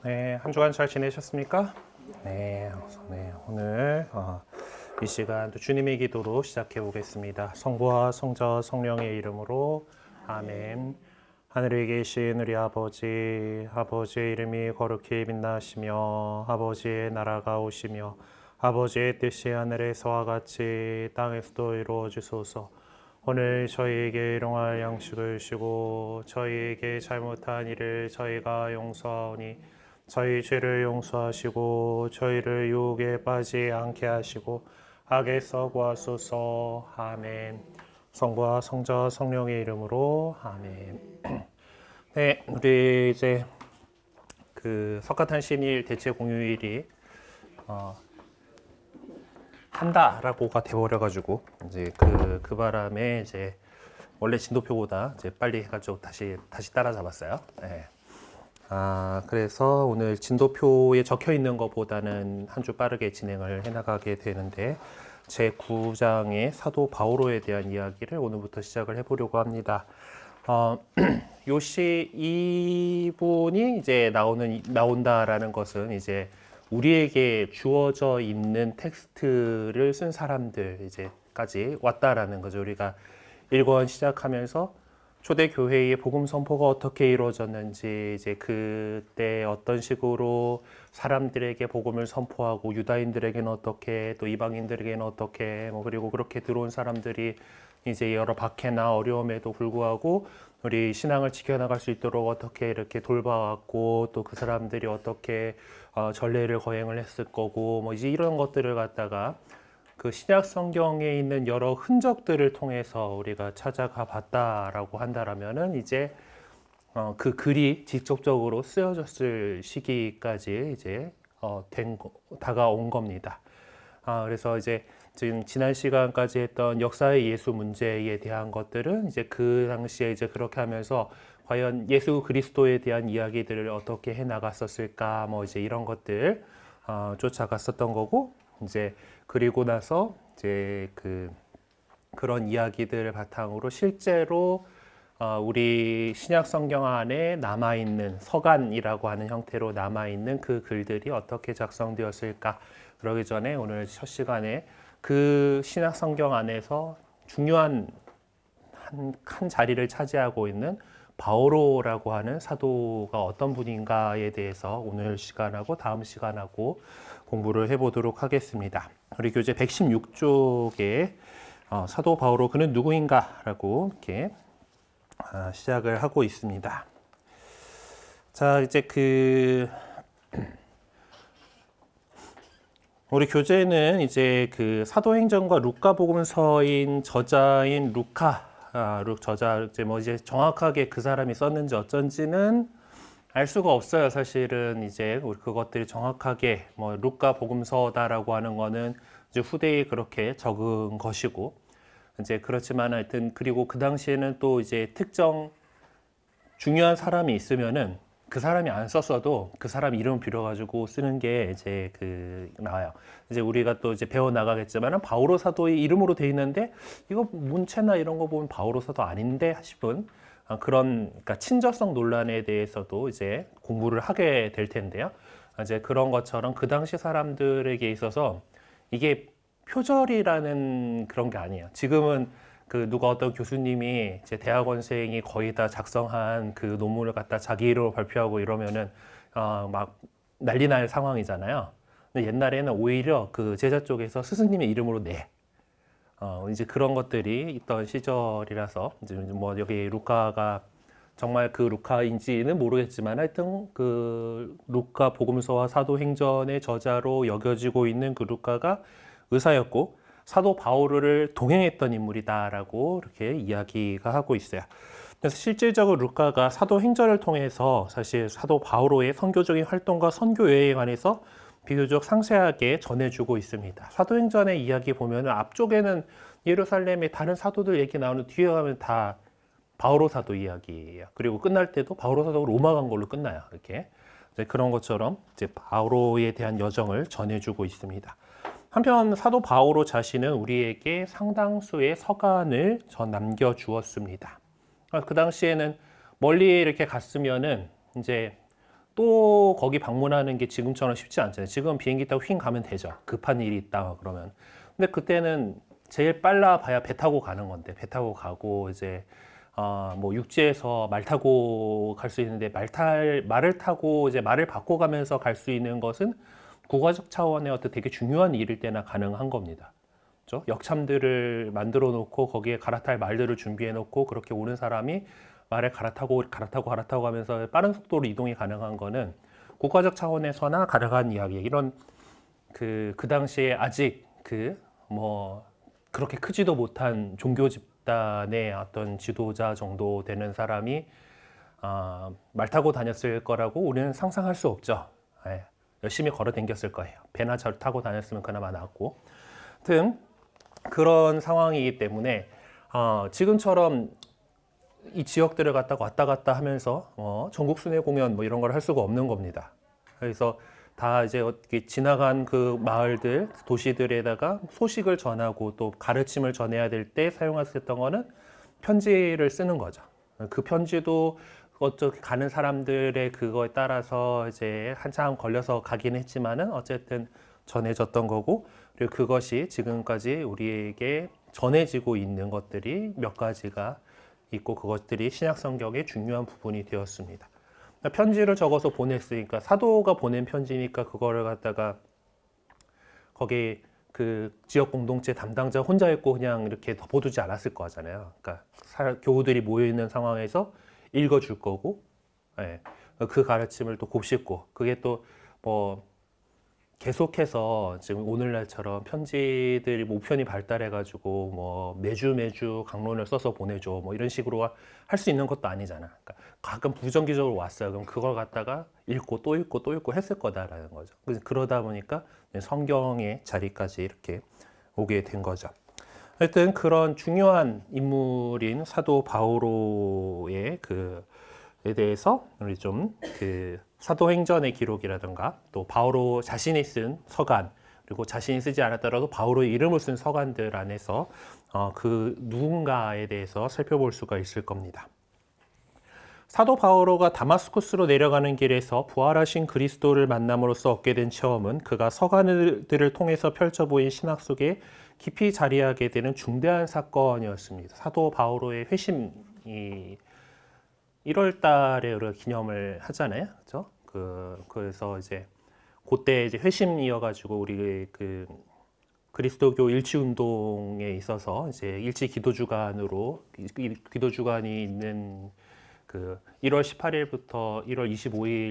네, 한 주간 잘 지내셨습니까? 네, 오늘 이 시간 또 주님의 기도로 시작해 보겠습니다. 성부와 성자 성령의 이름으로 아멘. 하늘에 계신 우리 아버지, 아버지의 이름이 거룩히 빛나시며 아버지의 나라가 오시며 아버지의 뜻이 하늘에서와 같이 땅에서도 이루어지소서. 오늘 저희에게 일용할 양식을 주시고 저희에게 잘못한 일을 저희가 용서하오니 저희 죄를 용서하시고 저희를 유혹에 빠지지 않게 하시고 악에서 구하소서. 아멘. 성부와 성자 성령의 이름으로 아멘. 네, 우리 이제 그 석가탄신일 대체 공휴일이 한다라고가 돼버려가지고 이제 그 바람에 이제 원래 진도표보다 이제 빨리 해가지고 다시 따라잡았어요. 네. 그래서 오늘 진도표에 적혀 있는 것보다는 한 주 빠르게 진행을 해나가게 되는데 제 9장의 사도 바오로에 대한 이야기를 오늘부터 시작을 해보려고 합니다. 요시 이분이 이제 나온다라는 것은 이제 우리에게 주어져 있는 텍스트를 쓴 사람들 이제까지 왔다라는 거죠. 우리가 1권 시작하면서 초대교회의 복음 선포가 어떻게 이루어졌는지, 이제 그때 어떤 식으로 사람들에게 복음을 선포하고 유다인들에게는 어떻게, 또 이방인들에게는 어떻게, 그리고 그렇게 들어온 사람들이 이제 여러 박해나 어려움에도 불구하고 우리 신앙을 지켜나갈 수 있도록 어떻게 이렇게 돌봐왔고, 또 그 사람들이 어떻게 전례를 거행을 했을 거고, 이제 이런 것들을 갖다가 그 신약 성경에 있는 여러 흔적들을 통해서 우리가 찾아가 봤다라고 한다라면은 이제 그 글이 직접적으로 쓰여졌을 시기까지 이제 다가온 겁니다. 그래서 이제 지금 지난 시간까지 했던 역사의 예수 문제에 대한 것들은 이제 그 당시에 이제 그렇게 하면서 과연 예수 그리스도에 대한 이야기들을 어떻게 해 나갔었을까, 이제 이런 것들 쫓아갔었던 거고, 이제 그리고 나서 이제 그런 이야기들을 바탕으로 실제로 우리 신약 성경 안에 남아있는 서간이라고 하는 형태로 남아있는 그 글들이 어떻게 작성되었을까. 그러기 전에 오늘 첫 시간에 그 신약 성경 안에서 중요한 한 자리를 차지하고 있는 바오로라고 하는 사도가 어떤 분인가에 대해서 오늘 시간하고 다음 시간하고 공부를 해보도록 하겠습니다. 우리 교재 116쪽에 사도 바오로 그는 누구인가 라고 이렇게 시작을 하고 있습니다. 자, 이제 우리 교재는 이제 그 사도행전과 루카복음서인 저자인 저자 이제 정확하게 그 사람이 썼는지 어쩐지는 알 수가 없어요. 사실은 이제 우리 그것들이 정확하게 루카복음서다라고 하는 거는 이제 후대에 그렇게 적은 것이고, 이제 그렇지만 하여튼 그리고 그 당시에는 또 이제 특정 중요한 사람이 있으면은 그 사람이 안 썼어도 그 사람 이름을 빌어가지고 쓰는 게 이제 나와요. 이제 우리가 또 이제 배워 나가겠지만은 바오로 사도의 이름으로 돼 있는데 이거 문체나 이런 거 보면 바오로 사도 아닌데 싶은 그러니까 친저성 논란에 대해서도 이제 공부를 하게 될 텐데요. 이제 그런 것처럼 그 당시 사람들에게 있어서 이게 표절이라는 그런 게 아니에요. 지금은 누가 어떤 교수님이 이제 대학원생이 거의 다 작성한 그 논문을 갖다 자기 이름으로 발표하고 이러면은 막 난리 날 상황이잖아요. 근데 옛날에는 오히려 그 제자 쪽에서 스승님의 이름으로 이제 그런 것들이 있던 시절이라서 이제 여기 루카가 정말 그 루카인지는 모르겠지만 하여튼 그 루카 복음서와 사도행전의 저자로 여겨지고 있는 그 루카가 의사였고 사도 바오로를 동행했던 인물이다라고 이렇게 이야기가 하고 있어요. 그래서 실질적으로 루카가 사도행전을 통해서 사실 사도 바오로의 선교적인 활동과 선교 여행에 관해서 비교적 상세하게 전해주고 있습니다. 사도행전의 이야기 보면 앞쪽에는 예루살렘의 다른 사도들 얘기 나오는 뒤에 가면 다 바오로 사도 이야기예요. 그리고 끝날 때도 바오로 사도가 로마 간 걸로 끝나요. 이렇게 그런 것처럼 이제 바오로에 대한 여정을 전해주고 있습니다. 한편 사도 바오로 자신은 우리에게 상당수의 서간을 남겨주었습니다. 그 당시에는 멀리 이렇게 갔으면은 이제 또 거기 방문하는 게 지금처럼 쉽지 않잖아요. 지금 비행기 타고 휙 가면 되죠. 급한 일이 있다 그러면. 근데 그때는 제일 빨라 봐야 배 타고 가는 건데, 배 타고 가고 이제 뭐 육지에서 말 타고 갈 수 있는데 말을 타고 이제 말을 바꿔가면서 갈 수 있는 것은 국가적 차원의 어떤 되게 중요한 일일 때나 가능한 겁니다. 그렇죠? 역참들을 만들어 놓고 거기에 갈아탈 말들을 준비해 놓고 그렇게 오는 사람이 말을 갈아타고 하면서 빠른 속도로 이동이 가능한 거는 국가적 차원에서나 가능한 이야기. 이런 그 당시에 아직 뭐 그렇게 크지도 못한 종교 집단의 어떤 지도자 정도 되는 사람이 말 타고 다녔을 거라고 우리는 상상할 수 없죠. 예, 열심히 걸어 댕겼을 거예요. 배나 잘 타고 다녔으면 그나마 낫고. 하여튼 그런 상황이기 때문에 지금처럼 이 지역들을 갖다가 왔다 갔다 하면서 전국 순회 공연 뭐 이런 걸 할 수가 없는 겁니다. 그래서 다 이제 어떻게 지나간 그 마을들, 도시들에다가 소식을 전하고 또 가르침을 전해야 될 때 사용할 수 있었던 거는 편지를 쓰는 거죠. 그 편지도 어떻게 가는 사람들의 그거에 따라서 이제 한참 걸려서 가긴 했지만은 어쨌든 전해졌던 거고, 그리고 그것이 지금까지 우리에게 전해지고 있는 것들이 몇 가지가 있고 그것들이 신약 성경의 중요한 부분이 되었습니다. 편지를 적어서 보냈으니까 사도가 보낸 편지니까 그거를 갖다가 거기 그 지역 공동체 담당자 혼자 읽고 그냥 이렇게 덮어두지 않았을 거잖아요. 그러니까 교우들이 모여 있는 상황에서 읽어줄 거고, 예, 그 가르침을 또 곱씹고, 그게 또 뭐 계속해서 지금 오늘날처럼 편지들이 우편이 발달해가지고 뭐 매주 강론을 써서 보내줘 뭐 이런 식으로 할 수 있는 것도 아니잖아. 그러니까 가끔 부정기적으로 왔어요. 그럼 그걸 갖다가 읽고 또 읽고 또 읽고 했을 거다라는 거죠. 그러다 보니까 성경의 자리까지 이렇게 오게 된 거죠. 하여튼 그런 중요한 인물인 사도 바오로의 그에 대해서 우리 좀 사도행전의 기록이라든가 또 바오로 자신이 쓴 서간, 그리고 자신이 쓰지 않았더라도 바오로의 이름을 쓴 서간들 안에서 그 누군가에 대해서 살펴볼 수가 있을 겁니다. 사도 바오로가 다마스쿠스로 내려가는 길에서 부활하신 그리스도를 만남으로써 얻게 된 체험은 그가 서간들을 통해서 펼쳐 보인 신학 속에 깊이 자리하게 되는 중대한 사건이었습니다. 사도 바오로의 회심이 1월 달에 우리가 기념을 하잖아요. 그렇죠? 그래서 이제 그때 이제 회심이어가지고 우리 그리스도교 일치 운동에 있어서 이제 일치 기도 주간으로 기도 주간이 있는 1월 18일부터 1월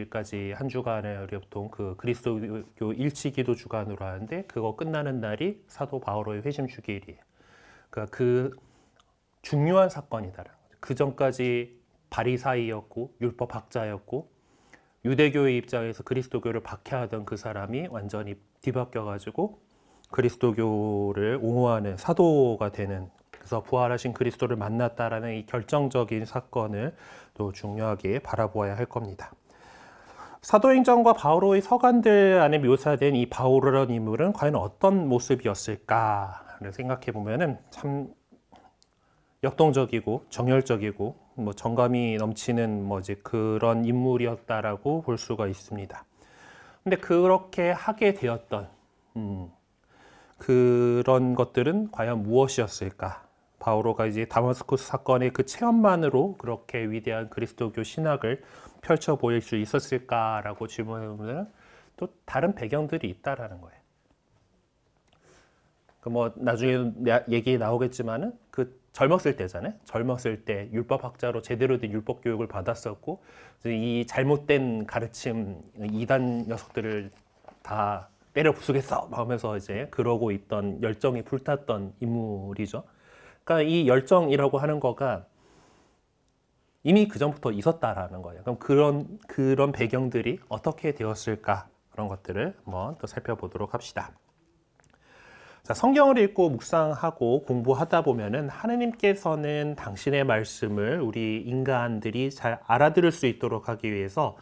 25일까지 한 주간을 우리 보통 그리스도교 일치 기도 주간으로 하는데 그거 끝나는 날이 사도 바오로의 회심 주기일이에요. 그러니까 그 중요한 사건이다라는 거죠. 그 전까지 바리사이였고 율법 학자였고 유대교의 입장에서 그리스도교를 박해하던 그 사람이 완전히 뒤바뀌어가지고 그리스도교를 옹호하는 사도가 되는, 그래서 부활하신 그리스도를 만났다라는 이 결정적인 사건을 또 중요하게 바라보아야 할 겁니다. 사도행전과 바오로의 서간들 안에 묘사된 이 바오로라는 인물은 과연 어떤 모습이었을까를 생각해 보면은 참 역동적이고 정열적이고 뭐 정감이 넘치는 그런 인물이었다라고 볼 수가 있습니다. 근데 그렇게 하게 되었던 그런 것들은 과연 무엇이었을까? 바오로가 이제 다마스쿠스 사건의 그 체험만으로 그렇게 위대한 그리스도교 신학을 펼쳐 보일 수 있었을까라고 질문해보면 또 다른 배경들이 있다라는 거예요. 뭐 나중에 얘기 나오겠지만은 젊었을 때잖아요. 젊었을 때 율법학자로 제대로 된 율법 교육을 받았었고 이 잘못된 가르침 이단 녀석들을 다 때려 부수겠어 하면서 이제 그러고 있던 열정이 불탔던 인물이죠. 그러니까 이 열정이라고 하는 거가 이미 그 전부터 있었다라는 거예요. 그럼 그런 배경들이 어떻게 되었을까, 그런 것들을 한번 또 살펴보도록 합시다. 자, 성경을 읽고 묵상하고 공부하다 보면은 하느님께서는 당신의 말씀을 우리 인간들이 잘 알아들을 수 있도록 하기 위해서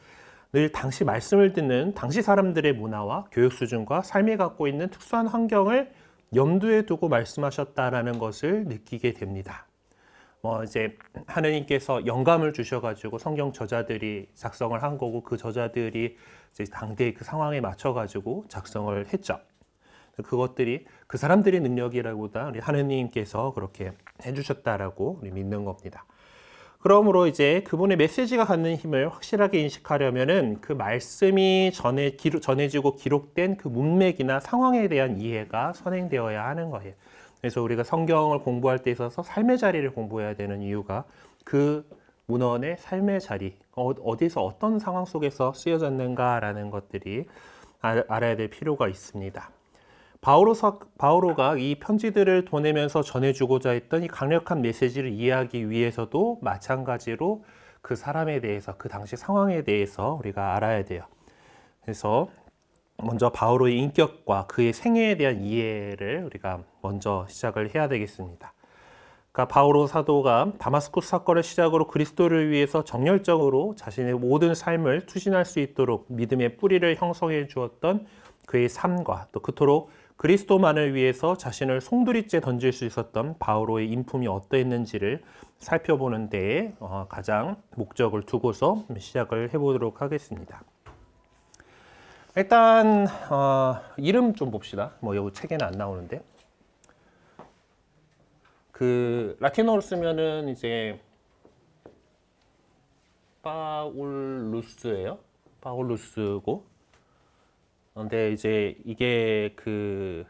늘 당시 말씀을 듣는 당시 사람들의 문화와 교육 수준과 삶이 갖고 있는 특수한 환경을 염두에 두고 말씀하셨다라는 것을 느끼게 됩니다. 뭐 이제 하느님께서 영감을 주셔가지고 성경 저자들이 작성을 한 거고 그 저자들이 이제 당대의 그 상황에 맞춰가지고 작성을 했죠. 그것들이 그 사람들의 능력이라기보다 우리 하느님께서 그렇게 해주셨다라고 우리 믿는 겁니다. 그러므로 이제 그분의 메시지가 갖는 힘을 확실하게 인식하려면은 그 말씀이 전해지고 기록된 그 문맥이나 상황에 대한 이해가 선행되어야 하는 거예요. 그래서 우리가 성경을 공부할 때 있어서 삶의 자리를 공부해야 되는 이유가 그 문헌의 삶의 자리, 어디서 어떤 상황 속에서 쓰여졌는가라는 것들이 알아야 될 필요가 있습니다. 바오로가 이 편지들을 보내면서 전해주고자 했던 이 강력한 메시지를 이해하기 위해서도 마찬가지로 그 사람에 대해서, 그 당시 상황에 대해서 우리가 알아야 돼요. 그래서 먼저 바오로의 인격과 그의 생애에 대한 이해를 우리가 먼저 시작을 해야 되겠습니다. 그러니까 바오로 사도가 다마스쿠스 사건을 시작으로 그리스도를 위해서 정열적으로 자신의 모든 삶을 투신할 수 있도록 믿음의 뿌리를 형성해 주었던 그의 삶과 또 그토록 그리스도만을 위해서 자신을 송두리째 던질 수 있었던 바오로의 인품이 어떠했는지를 살펴보는 데에 가장 목적을 두고서 시작을 해보도록 하겠습니다. 일단 이름 좀 봅시다. 뭐 여기 책에는 안 나오는데 그 라틴어로 쓰면은 이제 파울루스예요. 파울루스고. 근데 이제 이게 그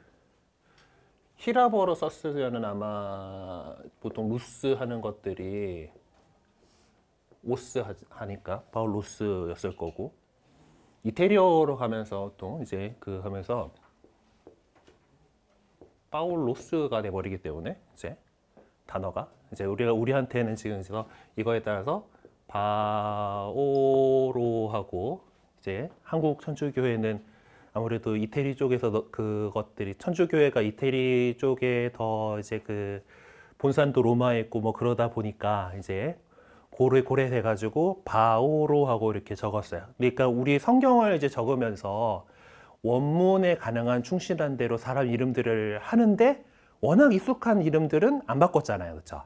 히라버로 썼으면은 아마 보통 루스 하는 것들이 오스 하니까 파울루스였을 거고, 이태리어로 가면서 또 이제 그 하면서 파울로스가 돼버리기 때문에 이제 단어가 이제 우리한테는 지금 이거에 따라서 바오로하고 이제 한국 천주교회는 아무래도 이태리 쪽에서 그것들이 천주교회가 이태리 쪽에 더 이제 그 본산도 로마에 있고 뭐 그러다 보니까 이제 고래 돼가지고 바오로하고 이렇게 적었어요. 그러니까 우리 성경을 이제 적으면서 원문에 가능한 충실한 대로 사람 이름들을 하는데 워낙 익숙한 이름들은 안 바꿨잖아요, 그렇죠?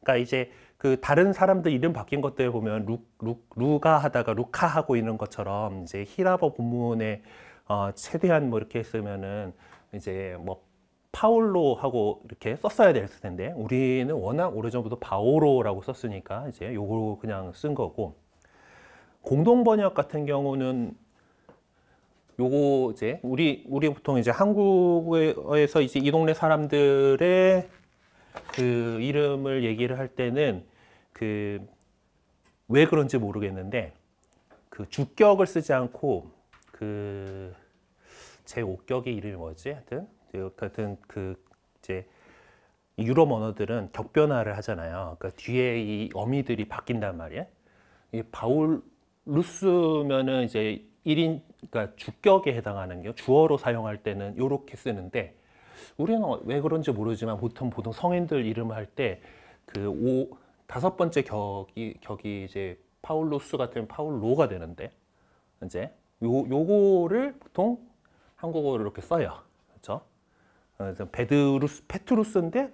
그러니까 이제 그 다른 사람들 이름 바뀐 것들 보면 루가 하다가 루카 하고 있는 것처럼 이제 히라버 본문에 최대한 뭐 이렇게 쓰면은 이제 뭐 파울로 하고 이렇게 썼어야 될 텐데 우리는 워낙 오래전부터 바오로라고 썼으니까 이제 요거 그냥 쓴 거고, 공동 번역 같은 경우는 요거 이제 우리 보통 이제 한국에서 이제 이 동네 사람들의 그 이름을 얘기를 할 때는 그 왜 그런지 모르겠는데 그 주격을 쓰지 않고 그 제 5격의 이름이 뭐지? 하여튼 그 이제 유럽 언어들은 격변화를 하잖아요. 그러니까 뒤에 이 어미들이 바뀐단 말이에요. 이 바울루스면은 이제 1인, 그러니까 주격에 해당하는 게 주어로 사용할 때는 이렇게 쓰는데 우리는 왜 그런지 모르지만 보통 성인들 이름을 할 때 그 다섯 번째 격이 이제 파울루스 같으면 파울로가 되는데 이제 요거를 보통 한국어로 이렇게 써요. 그렇죠? 페트루스인데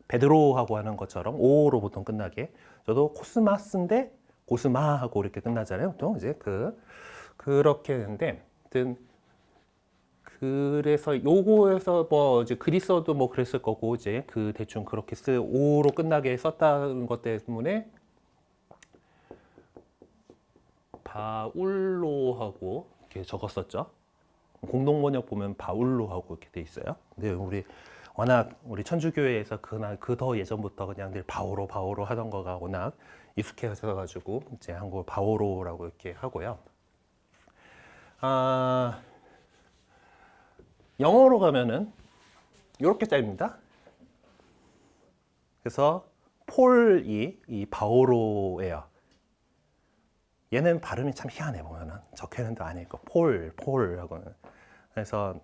베드로하고 하는 것처럼 오로 보통 끝나게. 저도 코스마스인데 고스마하고 이렇게 끝나잖아요. 보통 이제 그렇게 되는데, 그래서 요거에서 뭐 이제 그리스어도 뭐 그랬을 거고 이제 그 대충 그렇게 오로 끝나게 썼다는 것 때문에 바울로하고 이렇게 적었었죠. 공동 번역 보면 바울로하고 이렇게 돼 있어요. 근데 워낙 우리 천주교회에서 그 더 예전부터 그냥 늘 바오로 하던 거가 워낙 익숙해져 가지고 이제 한국어 바오로라고 이렇게 하고요. 영어로 가면은 이렇게 짜입니다. 그래서 폴이 이 바오로예요. 얘는 발음이 참 희한해 보면은 적혀있는데 안 읽고 폴하고는. 그래서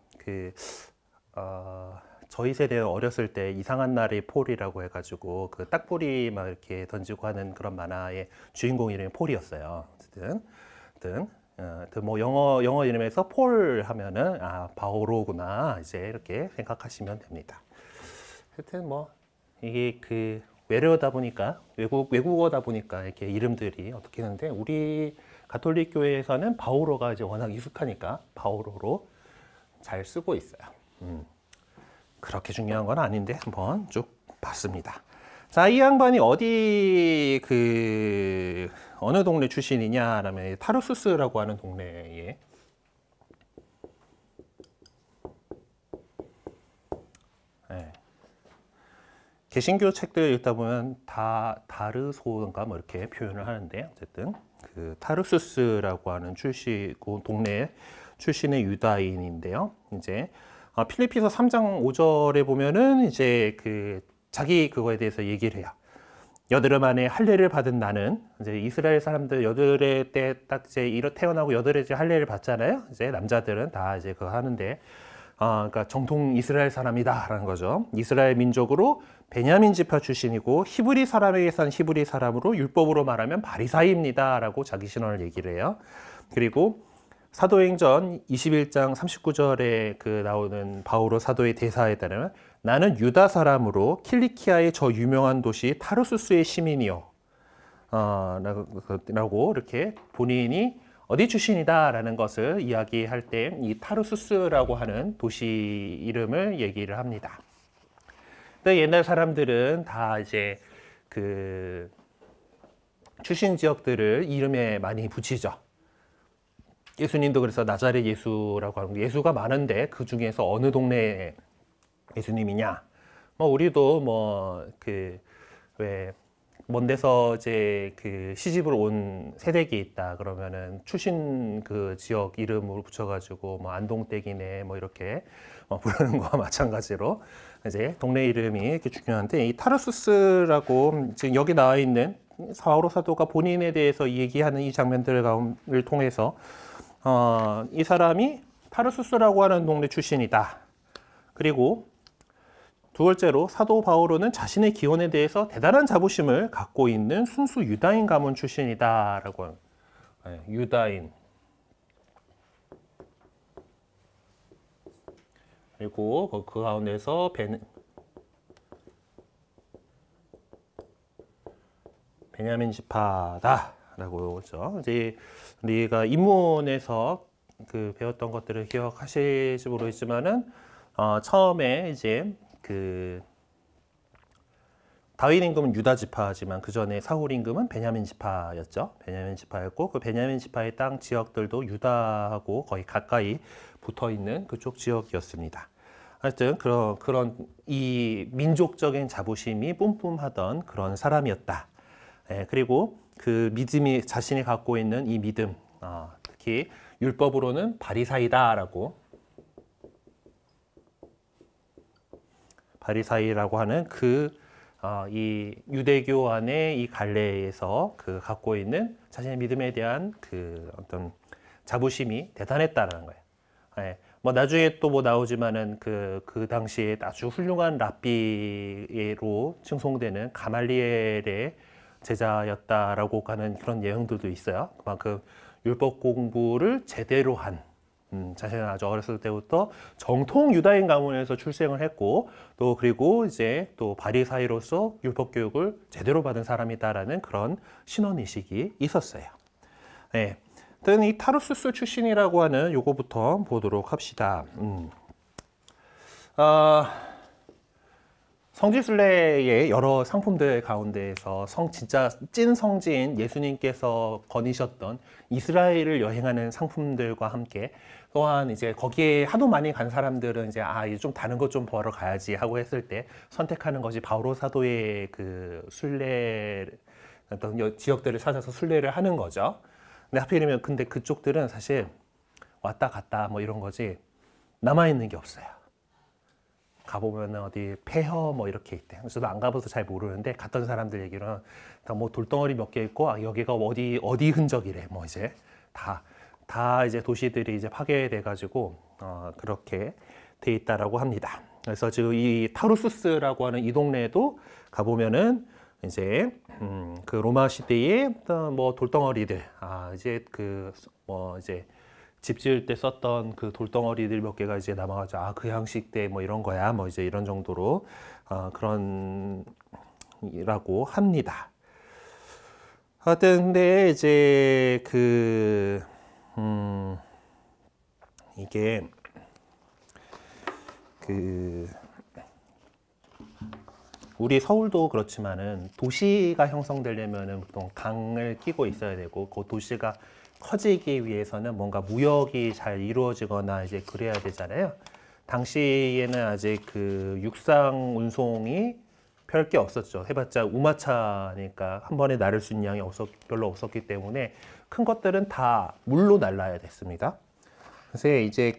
저희 세대 어렸을 때 이상한 날의 폴이라고 해가지고 그 딱불이 막 이렇게 던지고 하는 그런 만화의 주인공 이름이 폴이었어요. 어쨌든 뭐 영어 이름에서 폴 하면은 바오로구나 이제 이렇게 생각하시면 됩니다. 하여튼 뭐 이게 외래어다 보니까 외국어다 보니까 이렇게 이름들이 어떻게 하는데 우리 가톨릭 교회에서는 바오로가 이제 워낙 익숙하니까 바오로로 잘 쓰고 있어요. 그렇게 중요한 건 아닌데 한번 쭉 봤습니다. 자, 이 양반이 어느 동네 출신이냐라면 타르수스라고 하는 동네에 개신교 책들 읽다 보면 다르소인가 뭐 이렇게 표현을 하는데 어쨌든 그 타르수스라고 하는 그 동네 출신의 유다인인데요. 이제 필리피서 3장 5절에 보면은 이제 자기 그거에 대해서 얘기를 해요. 여드름 안에 할례를 받은 나는 이제 이스라엘 사람들 여드레 때 딱 이제 태어나고 여드레 이제 할례를 받잖아요. 이제 남자들은 다 이제 그거 하는데 그러니까 정통 이스라엘 사람이다라는 거죠. 이스라엘 민족으로 베냐민 지파 출신이고 히브리 사람에게선 히브리 사람으로 율법으로 말하면 바리사이입니다라고 자기 신원을 얘기를 해요. 그리고 사도행전 21장 39절에 나오는 바오로 사도의 대사에 따르면 나는 유다 사람으로 킬리키아의 저 유명한 도시 타르수스의 시민이요. 라고 이렇게 본인이 어디 출신이다라는 것을 이야기할 때 이 타르수스라고 하는 도시 이름을 얘기를 합니다. 근데 옛날 사람들은 다 이제 출신 지역들을 이름에 많이 붙이죠. 예수님도 그래서 나자렛 예수라고 하는 예수가 많은데 그 중에서 어느 동네 예수님이냐? 우리도 먼 데서 이제 시집을 온 세댁이 있다 그러면은 출신 지역 이름으로 붙여가지고 안동댁이네 이렇게 부르는 거와 마찬가지로 이제 동네 이름이 이렇게 중요한데 이 타르수스라고 지금 여기 나와 있는 바오로 사도가 본인에 대해서 얘기하는 이 장면들을 통해서 이 사람이 타르수스라고 하는 동네 출신이다. 그리고 두 번째로 사도 바오로는 자신의 기원에 대해서 대단한 자부심을 갖고 있는 순수 유다인 가문 출신이다라고 하는 유다인. 그리고 그 가운데서 베냐민 지파다라고 그러죠. 이제 우리가 입문에서 배웠던 것들을 기억하실지 모르겠지만은 처음에 이제 다윗 임금은 유다 지파지만 그 전에 사울 임금은 베냐민 지파였죠. 베냐민 지파였고 그 베냐민 지파의 땅 지역들도 유다하고 거의 가까이 붙어 있는 그쪽 지역이었습니다. 하여튼 그런 이 민족적인 자부심이 뿜뿜하던 그런 사람이었다. 그리고 그 믿음이 자신이 갖고 있는 이 믿음, 특히 율법으로는 바리사이다라고. 바리사이라고 하는 이 유대교 안에 이 갈래에서 갖고 있는 자신의 믿음에 대한 어떤 자부심이 대단했다라는 거예요. 나중에 또 나오지만은 그 당시에 아주 훌륭한 랍비로 칭송되는 가말리엘의 제자였다라고 하는 그런 내용들도 있어요. 그만큼 율법 공부를 제대로 한 자신은 아주 어렸을 때부터 정통 유다인 가문에서 출생을 했고 또 그리고 이제 또 바리사이로서 율법 교육을 제대로 받은 사람이다라는 그런 신원의식이 있었어요. 네. 이 타르수스 출신이라고 하는 요거부터 보도록 합시다. 성지순례의 여러 상품들 가운데에서 진짜 찐 성지인 예수님께서 거니셨던 이스라엘을 여행하는 상품들과 함께 또한 이제 거기에 하도 많이 간 사람들은 이제 이제 좀 다른 것 좀 보러 가야지 하고 했을 때 선택하는 것이 바오로 사도의 순례 어떤 지역들을 찾아서 순례를 하는 거죠. 근데 하필이면 근데 그쪽들은 사실 왔다 갔다 이런 거지 남아 있는 게 없어요. 가보면 어디 폐허 이렇게 있대. 저도 안 가봐서 잘 모르는데 갔던 사람들 얘기로는 다 돌덩어리 몇 개 있고 여기가 어디 흔적이래. 이제 다 이제 도시들이 이제 파괴돼 가지고 그렇게 돼 있다라고 합니다. 그래서 지금 이 타르수스라고 하는 이 동네에도 가보면은 이제 그 로마 시대의 돌덩어리들 이제 이제 집 지을 때 썼던 그 돌덩어리들 몇 개가 이제 남아가지고 그 양식 때 이런 거야 이제 이런 정도로 그런 지형이라고 합니다. 하여튼 근데 이제 이게 우리 서울도 그렇지만은 도시가 형성되려면은 보통 강을 끼고 있어야 되고 그 도시가 커지기 위해서는 뭔가 무역이 잘 이루어지거나 이제 그래야 되잖아요. 당시에는 아직 그 육상 운송이 별 게 없었죠. 해봤자 우마차니까 한 번에 나를 수 있는 양이 별로 없었기 때문에 큰 것들은 다 물로 날라야 됐습니다. 그래서 이제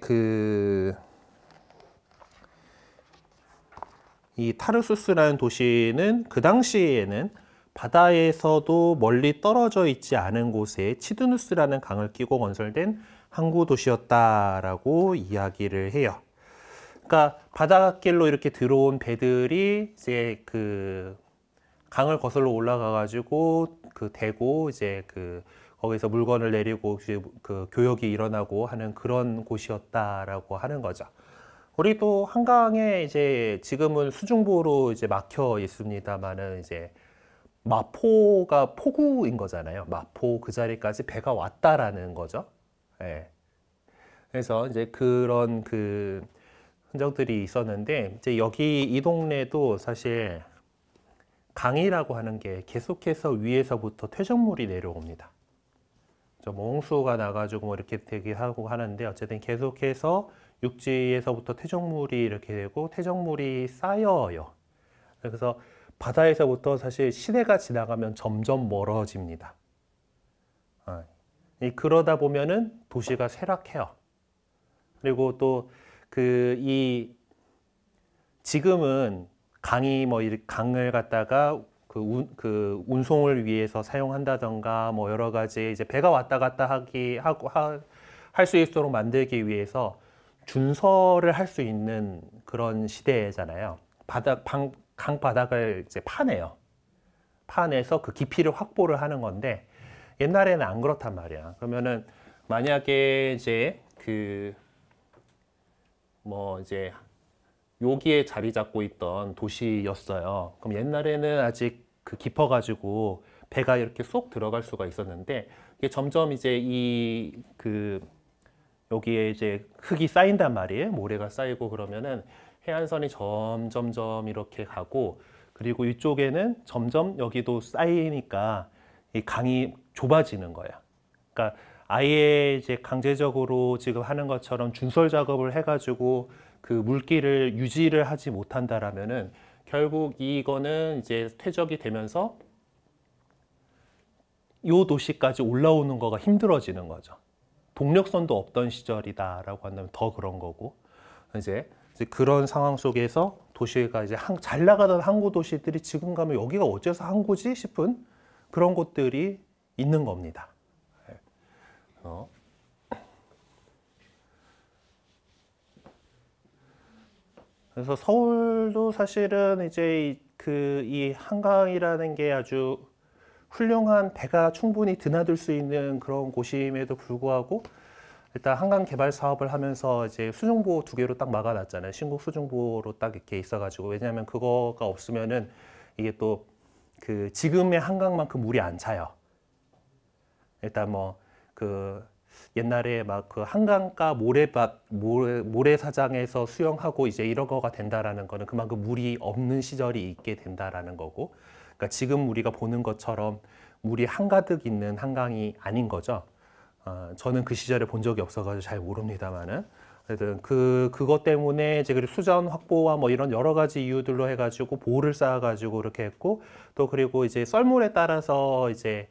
이 타르수스라는 도시는 그 당시에는 바다에서도 멀리 떨어져 있지 않은 곳에 치두누스라는 강을 끼고 건설된 항구 도시였다라고 이야기를 해요. 그러니까 바닷길로 이렇게 들어온 배들이 이제 그 강을 거슬러 올라가 가지고 대고 이제 거기서 물건을 내리고 이제 그 교역이 일어나고 하는 그런 곳이었다라고 하는 거죠. 우리도 한강에 이제 지금은 수중보로 이제 막혀 있습니다만은 이제 마포가 포구인 거잖아요. 마포 그 자리까지 배가 왔다라는 거죠. 예. 그래서 이제 그런 흔적들이 있었는데 이제 여기 이 동네도 사실 강이라고 하는 게 계속해서 위에서부터 퇴적물이 내려옵니다. 뭐 홍수가 나가지고 뭐 이렇게 되게 하고 하는데 어쨌든 계속해서 육지에서부터 퇴적물이 이렇게 되고 퇴적물이 쌓여요. 그래서 바다에서부터 사실 시대가 지나가면 점점 멀어집니다. 그러다 보면은 도시가 쇠락해요. 그리고 또 지금은 강이 뭐 강을 갖다가 운송을 위해서 사용한다던가 뭐 여러 가지 이제 배가 왔다 갔다 할 수 있도록 만들기 위해서 준설을 할 수 있는 그런 시대잖아요. 강 바닥을 이제 파내요. 파내서 그 깊이를 확보를 하는 건데 옛날에는 안 그렇단 말이야. 그러면은 만약에 이제 이제 여기에 자리 잡고 있던 도시였어요. 그럼 옛날에는 아직 깊어가지고 배가 이렇게 쏙 들어갈 수가 있었는데 이게 점점 이제 여기에 이제 흙이 쌓인단 말이에요. 모래가 쌓이고 그러면은 해안선이 점점점 이렇게 가고 그리고 이쪽에는 점점 여기도 쌓이니까 이 강이 좁아지는 거예요. 그러니까 아예 이제 강제적으로 지금 하는 것처럼 준설 작업을 해가지고 그 물길을 유지를 하지 못한다라면은 결국 이거는 이제 퇴적이 되면서 요 도시까지 올라오는 거가 힘들어지는 거죠. 동력선도 없던 시절이다라고 한다면 더 그런 거고 이제 그런 상황 속에서 도시가 이제 잘 나가던 항구 도시들이 지금 가면 여기가 어째서 항구지 싶은 그런 곳들이 있는 겁니다. 그래서 서울도 사실은 이제 이 한강이라는 게 아주 훌륭한 배가 충분히 드나들 수 있는 그런 곳임에도 불구하고 일단 한강 개발 사업을 하면서 이제 수중보 2개로 딱 막아놨잖아요. 신곡 수중보로 딱 이렇게 있어가지고 왜냐하면 그거가 없으면은 이게 또 지금의 한강만큼 물이 안 차요. 일단 옛날에 막 한강가 모래사장에서 수영하고 이제 이런 거가 된다라는 거는 그만큼 물이 없는 시절이 있게 된다라는 거고, 그러니까 지금 우리가 보는 것처럼 물이 한가득 있는 한강이 아닌 거죠. 저는 그 시절에 본 적이 없어가지고 잘 모릅니다만은 하여튼 그것 때문에 이제 수전 확보와 뭐 이런 여러 가지 이유들로 해가지고 보호를 쌓아가지고 그렇게 했고 또 그리고 이제 썰물에 따라서 이제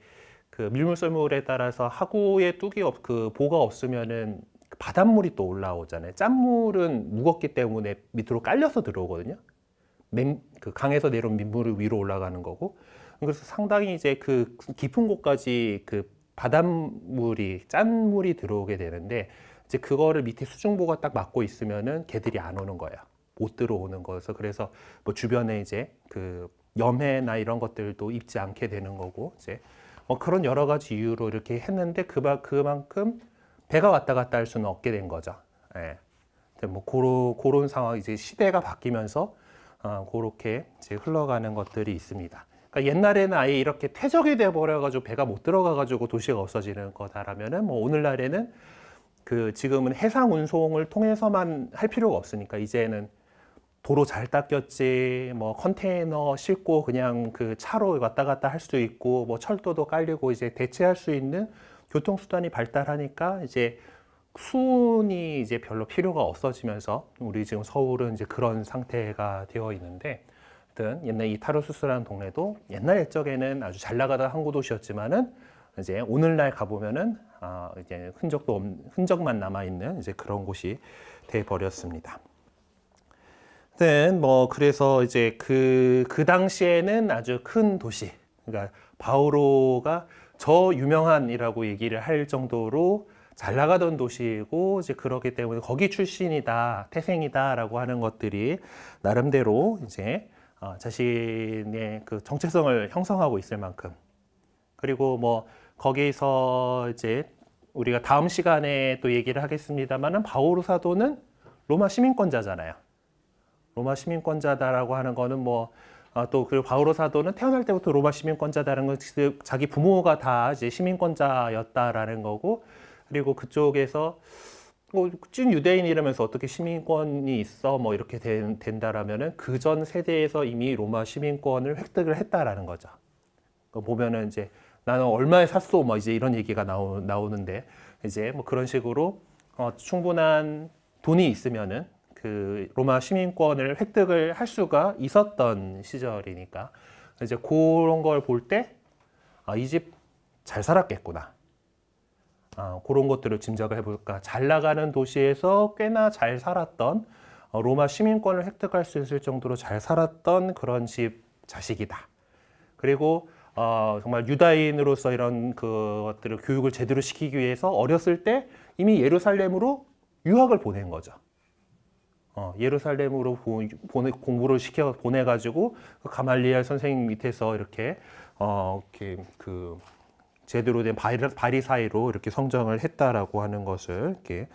밀물 썰물에 따라서 하구에 보가 없으면은 바닷물이 또 올라오잖아요. 짠물은 무겁기 때문에 밑으로 깔려서 들어오거든요. 강에서 내려온 민물이 위로 올라가는 거고. 그래서 상당히 이제 깊은 곳까지 바닷물이 짠물이 들어오게 되는데 이제 그거를 밑에 수중보가 딱 막고 있으면은 걔들이 안 오는 거예요. 못 들어오는 거여서 그래서 뭐 주변에 이제 염해나 이런 것들도 입지 않게 되는 거고 이제 뭐 그런 여러 가지 이유로 이렇게 했는데 그만큼 배가 왔다 갔다 할 수는 없게 된 거죠. 예. 뭐 그런 상황 이제 시대가 바뀌면서 그렇게 이제 흘러가는 것들이 있습니다. 그러니까 옛날에는 아예 이렇게 퇴적이 돼 버려가지고 배가 못 들어가가지고 도시가 없어지는 거다라면은 뭐 오늘날에는 그 지금은 해상 운송을 통해서만 할 필요가 없으니까 이제는 도로 잘 닦였지, 뭐 컨테이너 싣고 그냥 그 차로 왔다 갔다 할 수 있고, 뭐 철도도 깔리고 이제 대체할 수 있는 교통수단이 발달하니까 이제 수운이 이제 별로 필요가 없어지면서 우리 지금 서울은 이제 그런 상태가 되어 있는데, 하여튼 옛날 이 타르수스라는 동네도 옛날 옛적에는 아주 잘 나가던 항구 도시였지만은 이제 오늘날 가보면은 이제 흔적만 남아 있는 이제 그런 곳이 돼 버렸습니다. 뭐 그래서 이제 그 당시에는 아주 큰 도시, 그러니까 바오로가 저 유명한이라고 얘기를 할 정도로 잘 나가던 도시이고 이제 그렇기 때문에 거기 출신이다, 태생이다라고 하는 것들이 나름대로 이제 자신의 그 정체성을 형성하고 있을 만큼, 그리고 뭐 거기서 이제 우리가 다음 시간에 또 얘기를 하겠습니다만은 바오로 사도는 로마 시민권자잖아요. 로마 시민권자다라고 하는 거는 뭐 또 그 바오로 사도는 태어날 때부터 로마 시민권자다라는 건 자기 부모가 다 이제 시민권자였다라는 거고, 그리고 그쪽에서 뭐 찐 유대인이라면서 어떻게 시민권이 있어 뭐 이렇게 된다라면은 그 전 세대에서 이미 로마 시민권을 획득을 했다라는 거죠. 보면은 이제 나는 얼마에 샀어 뭐 이제 이런 얘기가 나오는데 이제 뭐 그런 식으로 충분한 돈이 있으면은 그 로마 시민권을 획득을 할 수가 있었던 시절이니까 이제 그런 걸 볼 때 이 집 잘 살았겠구나. 그런 것들을 짐작을 해볼까. 잘 나가는 도시에서 꽤나 잘 살았던 로마 시민권을 획득할 수 있을 정도로 잘 살았던 그런 집 자식이다. 그리고 정말 유다인으로서 이런 것들을 교육을 제대로 시키기 위해서 어렸을 때 이미 예루살렘으로 유학을 보낸 거죠. 예루살렘으로 공부를 시켜 보내가지고 그 가말리엘 선생님 밑에서 이렇게 그 제대로 된 바리사이로 이렇게 성장을 했다라고 하는 것을 이렇게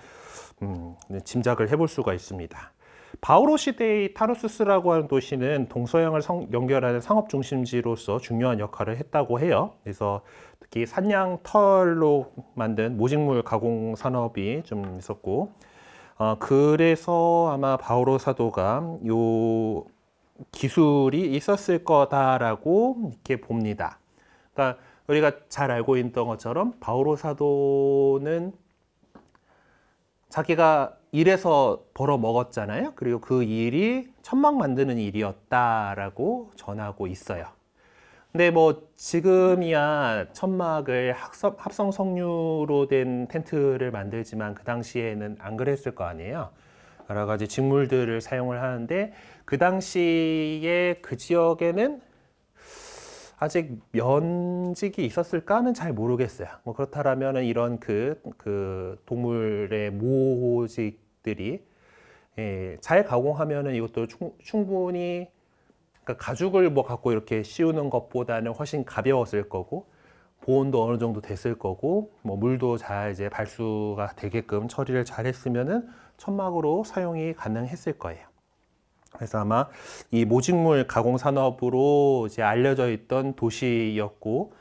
짐작을 해볼 수가 있습니다. 바오로 시대의 타르수스라고 하는 도시는 동서양을 연결하는 상업 중심지로서 중요한 역할을 했다고 해요. 그래서 특히 산양 털로 만든 모직물 가공 산업이 좀 있었고, 그래서 아마 바오로 사도가 요 기술이 있었을 거다라고 이렇게 봅니다. 그러니까 우리가 잘 알고 있던 것처럼 바오로 사도는 자기가 일해서 벌어 먹었잖아요. 그리고 그 일이 천막 만드는 일이었다라고 전하고 있어요. 근데 뭐 지금이야 천막을 합성 석류로 된 텐트를 만들지만 그 당시에는 안 그랬을 거 아니에요. 여러 가지 직물들을 사용을 하는데 그 당시에 그 지역에는 아직 면직이 있었을까는 잘 모르겠어요. 뭐 그렇다라면 이런 그 동물의 모직들이 잘 가공하면은 이것도 충분히, 그러니까 가죽을 뭐 갖고 이렇게 씌우는 것보다는 훨씬 가벼웠을 거고, 보온도 어느 정도 됐을 거고, 뭐 물도 잘 이제 발수가 되게끔 처리를 잘 했으면은 천막으로 사용이 가능했을 거예요. 그래서 아마 이 모직물 가공 산업으로 이제 알려져 있던 도시였고,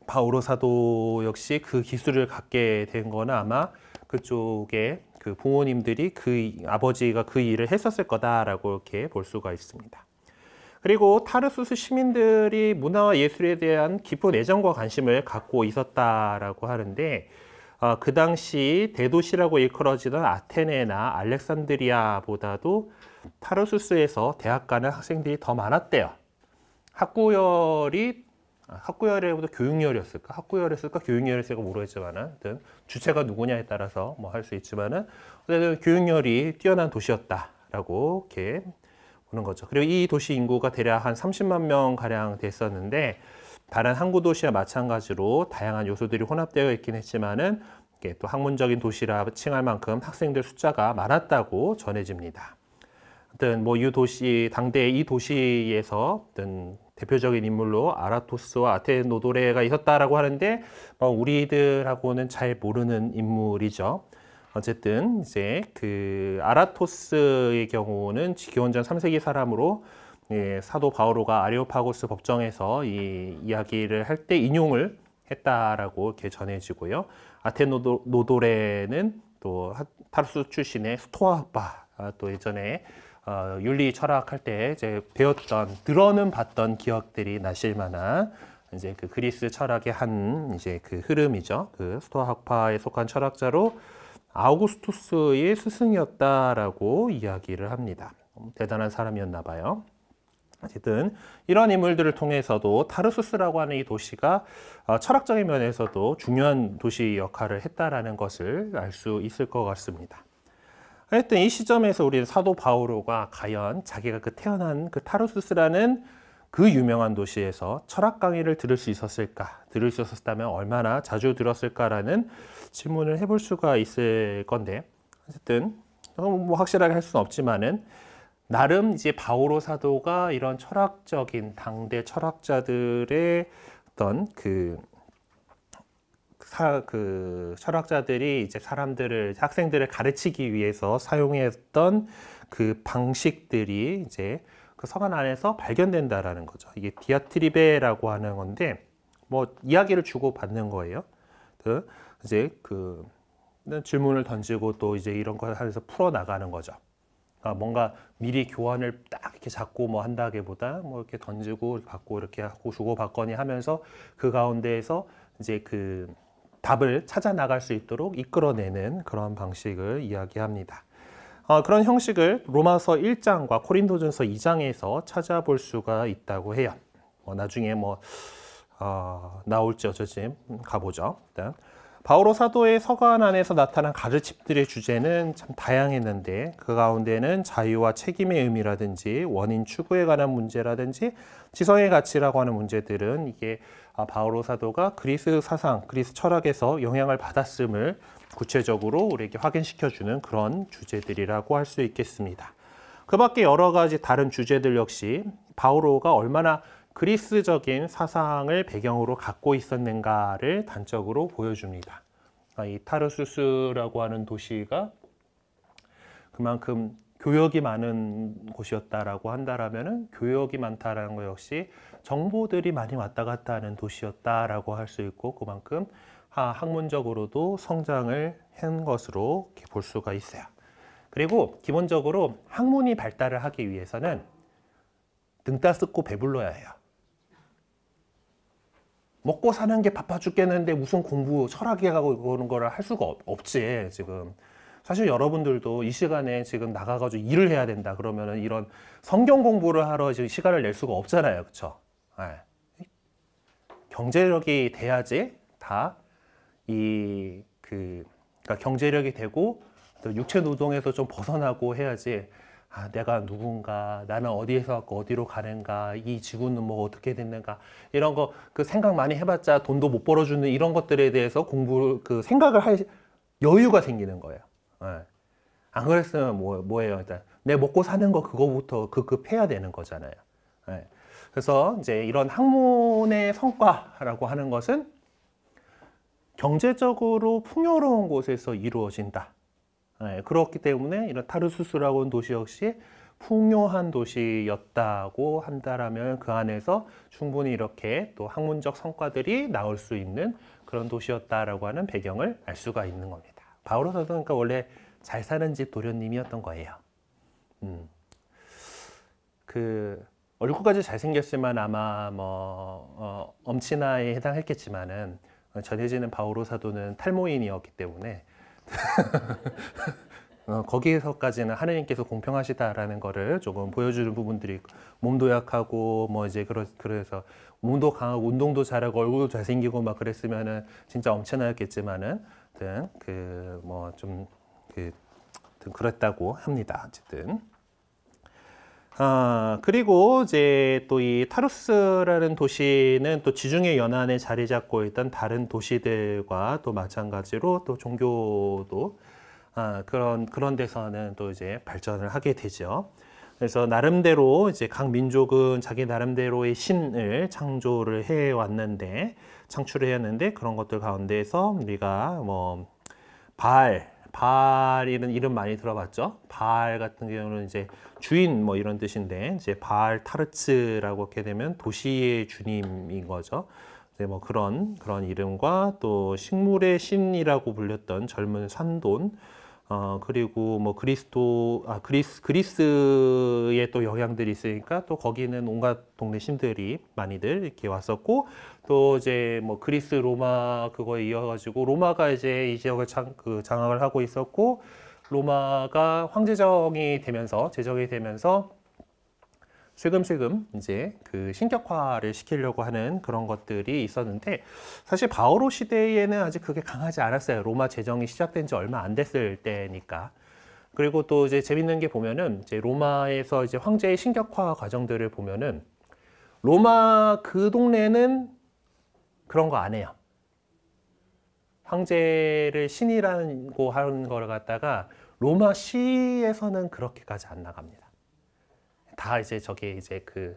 바오로 사도 역시 그 기술을 갖게 된 거는 아마 그쪽에 그 부모님들이 아버지가 그 일을 했었을 거다라고 이렇게 볼 수가 있습니다. 그리고 타르수스 시민들이 문화와 예술에 대한 깊은 애정과 관심을 갖고 있었다라고 하는데, 그 당시 대도시라고 일컬어지던 아테네나 알렉산드리아보다도 타르수스에서 대학 가는 학생들이 더 많았대요. 학구열보다 교육열이었을까? 학구열이었을까? 교육열이었을까? 모르겠지만은, 하여튼 주체가 누구냐에 따라서 뭐 할 수 있지만은, 어쨌든 교육열이 뛰어난 도시였다라고 이렇게 보는 거죠. 그리고 이 도시 인구가 대략 한 30만 명 가량 됐었는데, 다른 항구 도시와 마찬가지로 다양한 요소들이 혼합되어 있긴 했지만은, 이게 또 학문적인 도시라 칭할 만큼 학생들 숫자가 많았다고 전해집니다. 하여튼 뭐 이 도시, 당대의 이 도시에서 어떤 대표적인 인물로 아라토스와 아테노도레가 있었다라고 하는데, 우리들하고는 잘 모르는 인물이죠. 어쨌든 이제 그 아라토스의 경우는 기원전 3세기 사람으로 예, 사도 바오로가 아레오파고스 법정에서 이 이야기를 할 때 인용을 했다라고 이렇게 전해지고요. 아테노도레는 또 타르수 출신의 스토아 학파, 또 예전에 윤리 철학할 때 이제 배웠던 들어는 봤던 기억들이 나실 만한 이제 그 그리스 철학의 한 이제 그 흐름이죠. 그 스토아 학파에 속한 철학자로 아우구스투스의 스승이었다라고 이야기를 합니다. 대단한 사람이었나 봐요. 어쨌든 이런 인물들을 통해서도 타르수스라고 하는 이 도시가 철학적인 면에서도 중요한 도시 역할을 했다라는 것을 알 수 있을 것 같습니다. 하여튼 이 시점에서 우리는 사도 바오로가 과연 자기가 그 태어난 그 타르수스라는 그 유명한 도시에서 철학 강의를 들을 수 있었을까? 들을 수 있었다면 얼마나 자주 들었을까라는 질문을 해볼 수가 있을 건데, 어쨌든 뭐 확실하게 할 수는 없지만은 나름 이제 바오로 사도가 이런 철학적인 당대 철학자들의 어떤 그 철학자들이 이제 학생들을 가르치기 위해서 사용했던 그 방식들이 이제 그 서간 안에서 발견된다라는 거죠. 이게 디아트리베라고 하는 건데, 뭐 이야기를 주고 받는 거예요. 이제 그 질문을 던지고 또 이제 이런 걸 하면서 풀어 나가는 거죠. 그러니까 뭔가 미리 교환을 딱 이렇게 잡고 뭐 한다기보다 뭐 이렇게 던지고 받고 이렇게 하고 주고 받거니 하면서 그 가운데에서 이제 그 답을 찾아 나갈 수 있도록 이끌어내는 그런 방식을 이야기합니다. 그런 형식을 로마서 1장과 코린도전서 2장에서 찾아볼 수가 있다고 해요. 나중에 나올지 어쩔지 가보죠. 일단 바오로 사도의 서간 안에서 나타난 가르침들의 주제는 참 다양했는데 그 가운데는 자유와 책임의 의미라든지 원인 추구에 관한 문제라든지 지성의 가치라고 하는 문제들은 이게 바오로 사도가 그리스 사상, 그리스 철학에서 영향을 받았음을 구체적으로 우리에게 확인시켜주는 그런 주제들이라고 할 수 있겠습니다. 그 밖에 여러 가지 다른 주제들 역시 바오로가 얼마나 그리스적인 사상을 배경으로 갖고 있었는가를 단적으로 보여줍니다. 이 타르수스라고 하는 도시가 그만큼 교역이 많은 곳이었다라고 한다라면은 교역이 많다라는 것 역시 정보들이 많이 왔다 갔다 하는 도시였다라고 할 수 있고 그만큼 학문적으로도 성장을 한 것으로 볼 수가 있어요. 그리고 기본적으로 학문이 발달을 하기 위해서는 등 따숩고 배불러야 해요. 먹고 사는 게 바빠 죽겠는데 무슨 공부, 철학이라고 그런 거를 할 수가 없지, 지금. 사실 여러분들도 이 시간에 지금 나가가지고 일을 해야 된다 그러면은 이런 성경 공부를 하러 지금 시간을 낼 수가 없잖아요. 그쵸? 네. 경제력이 돼야지 그러니까 경제력이 되고 또 육체 노동에서 좀 벗어나고 해야지 내가 누군가, 나는 어디에서 왔고 어디로 가는가, 이 지구는 뭐 어떻게 됐는가 이런 거 그 생각 많이 해봤자 돈도 못 벌어주는 이런 것들에 대해서 생각을 할 여유가 생기는 거예요. 네. 안 그랬으면 뭐예요? 일단 내 먹고 사는 거 그거부터 급급해야 되는 거잖아요. 네. 그래서 이제 이런 학문의 성과라고 하는 것은 경제적으로 풍요로운 곳에서 이루어진다. 네, 그렇기 때문에 이런 타르수스라고 하는 도시 역시 풍요한 도시였다고 한다라면 그 안에서 충분히 이렇게 또 학문적 성과들이 나올 수 있는 그런 도시였다라고 하는 배경을 알 수가 있는 겁니다. 바오로 사도는 그러니까 원래 잘 사는 집 도련님이었던 거예요. 얼굴까지 잘생겼으면 아마 엄친아에 해당했겠지만은 전해지는 바오로 사도는 탈모인이었기 때문에 거기에서까지는 하느님께서 공평하시다라는 거를 조금 보여주는 부분들이 있고, 몸도 약하고 그래서 몸도 강하고 운동도 잘하고 얼굴도 잘생기고 막 그랬으면은 진짜 엄청나였겠지만은 그랬다고 합니다. 어쨌든 그리고 이제 또 이 타르수스라는 도시는 또 지중해 연안에 자리 잡고 있던 다른 도시들과 또 마찬가지로 또 종교도 그런 데서는 또 이제 발전을 하게 되죠. 그래서 나름대로 이제 각 민족은 자기 나름대로의 신을 창출을 해왔는데 그런 것들 가운데서 우리가 바알, 바알이라는 이름 많이 들어봤죠? 바알 같은 경우는 이제 주인 뭐 이런 뜻인데 이제 바알 타르츠라고 하게 되면 도시의 주님인 거죠. 이제 뭐 그런 이름과 또 식물의 신이라고 불렸던 젊은 산돈, 그리고 뭐 그리스의 또 영향들이 있으니까 또 거기는 온갖 동네 신들이 많이들 이렇게 왔었고, 또 이제 뭐 그리스 로마 그거에 이어가지고 로마가 이제 이 지역을 장악을 하고 있었고, 로마가 황제정이 되면서 제정이 되면서 슬금슬금 이제 그 신격화를 시키려고 하는 그런 것들이 있었는데, 사실 바오로 시대에는 아직 그게 강하지 않았어요. 로마 제정이 시작된 지 얼마 안 됐을 때니까. 그리고 또 이제 재밌는 게 보면은 이제 로마에서 이제 황제의 신격화 과정들을 보면은 로마 그 동네는 그런 거 안 해요. 황제를 신이라고 하는 걸 갖다가 로마 시에서는 그렇게까지 안 나갑니다. 다 이제 저기 이제 그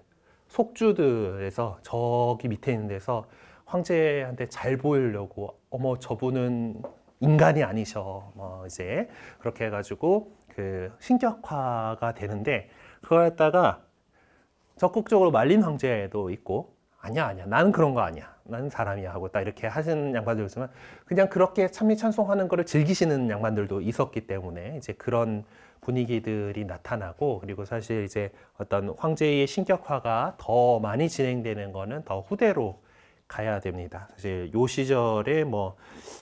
속주들에서 저기 밑에 있는 데서 황제한테 잘 보이려고 어머 저분은 인간이 아니셔 뭐 이제 그렇게 해가지고 그 신격화가 되는데, 그걸 갖다가 적극적으로 말린 황제도 있고 아니야 나는 그런 거 아니야 나는 사람이야 하고 딱 이렇게 하시는 양반들도 있지만, 그냥 그렇게 찬미찬송하는 거를 즐기시는 양반들도 있었기 때문에 이제 그런 분위기들이 나타나고, 그리고 사실 이제 어떤 황제의 신격화가 더 많이 진행되는 거는 더 후대로 가야 됩니다. 사실 요 시절에 뭐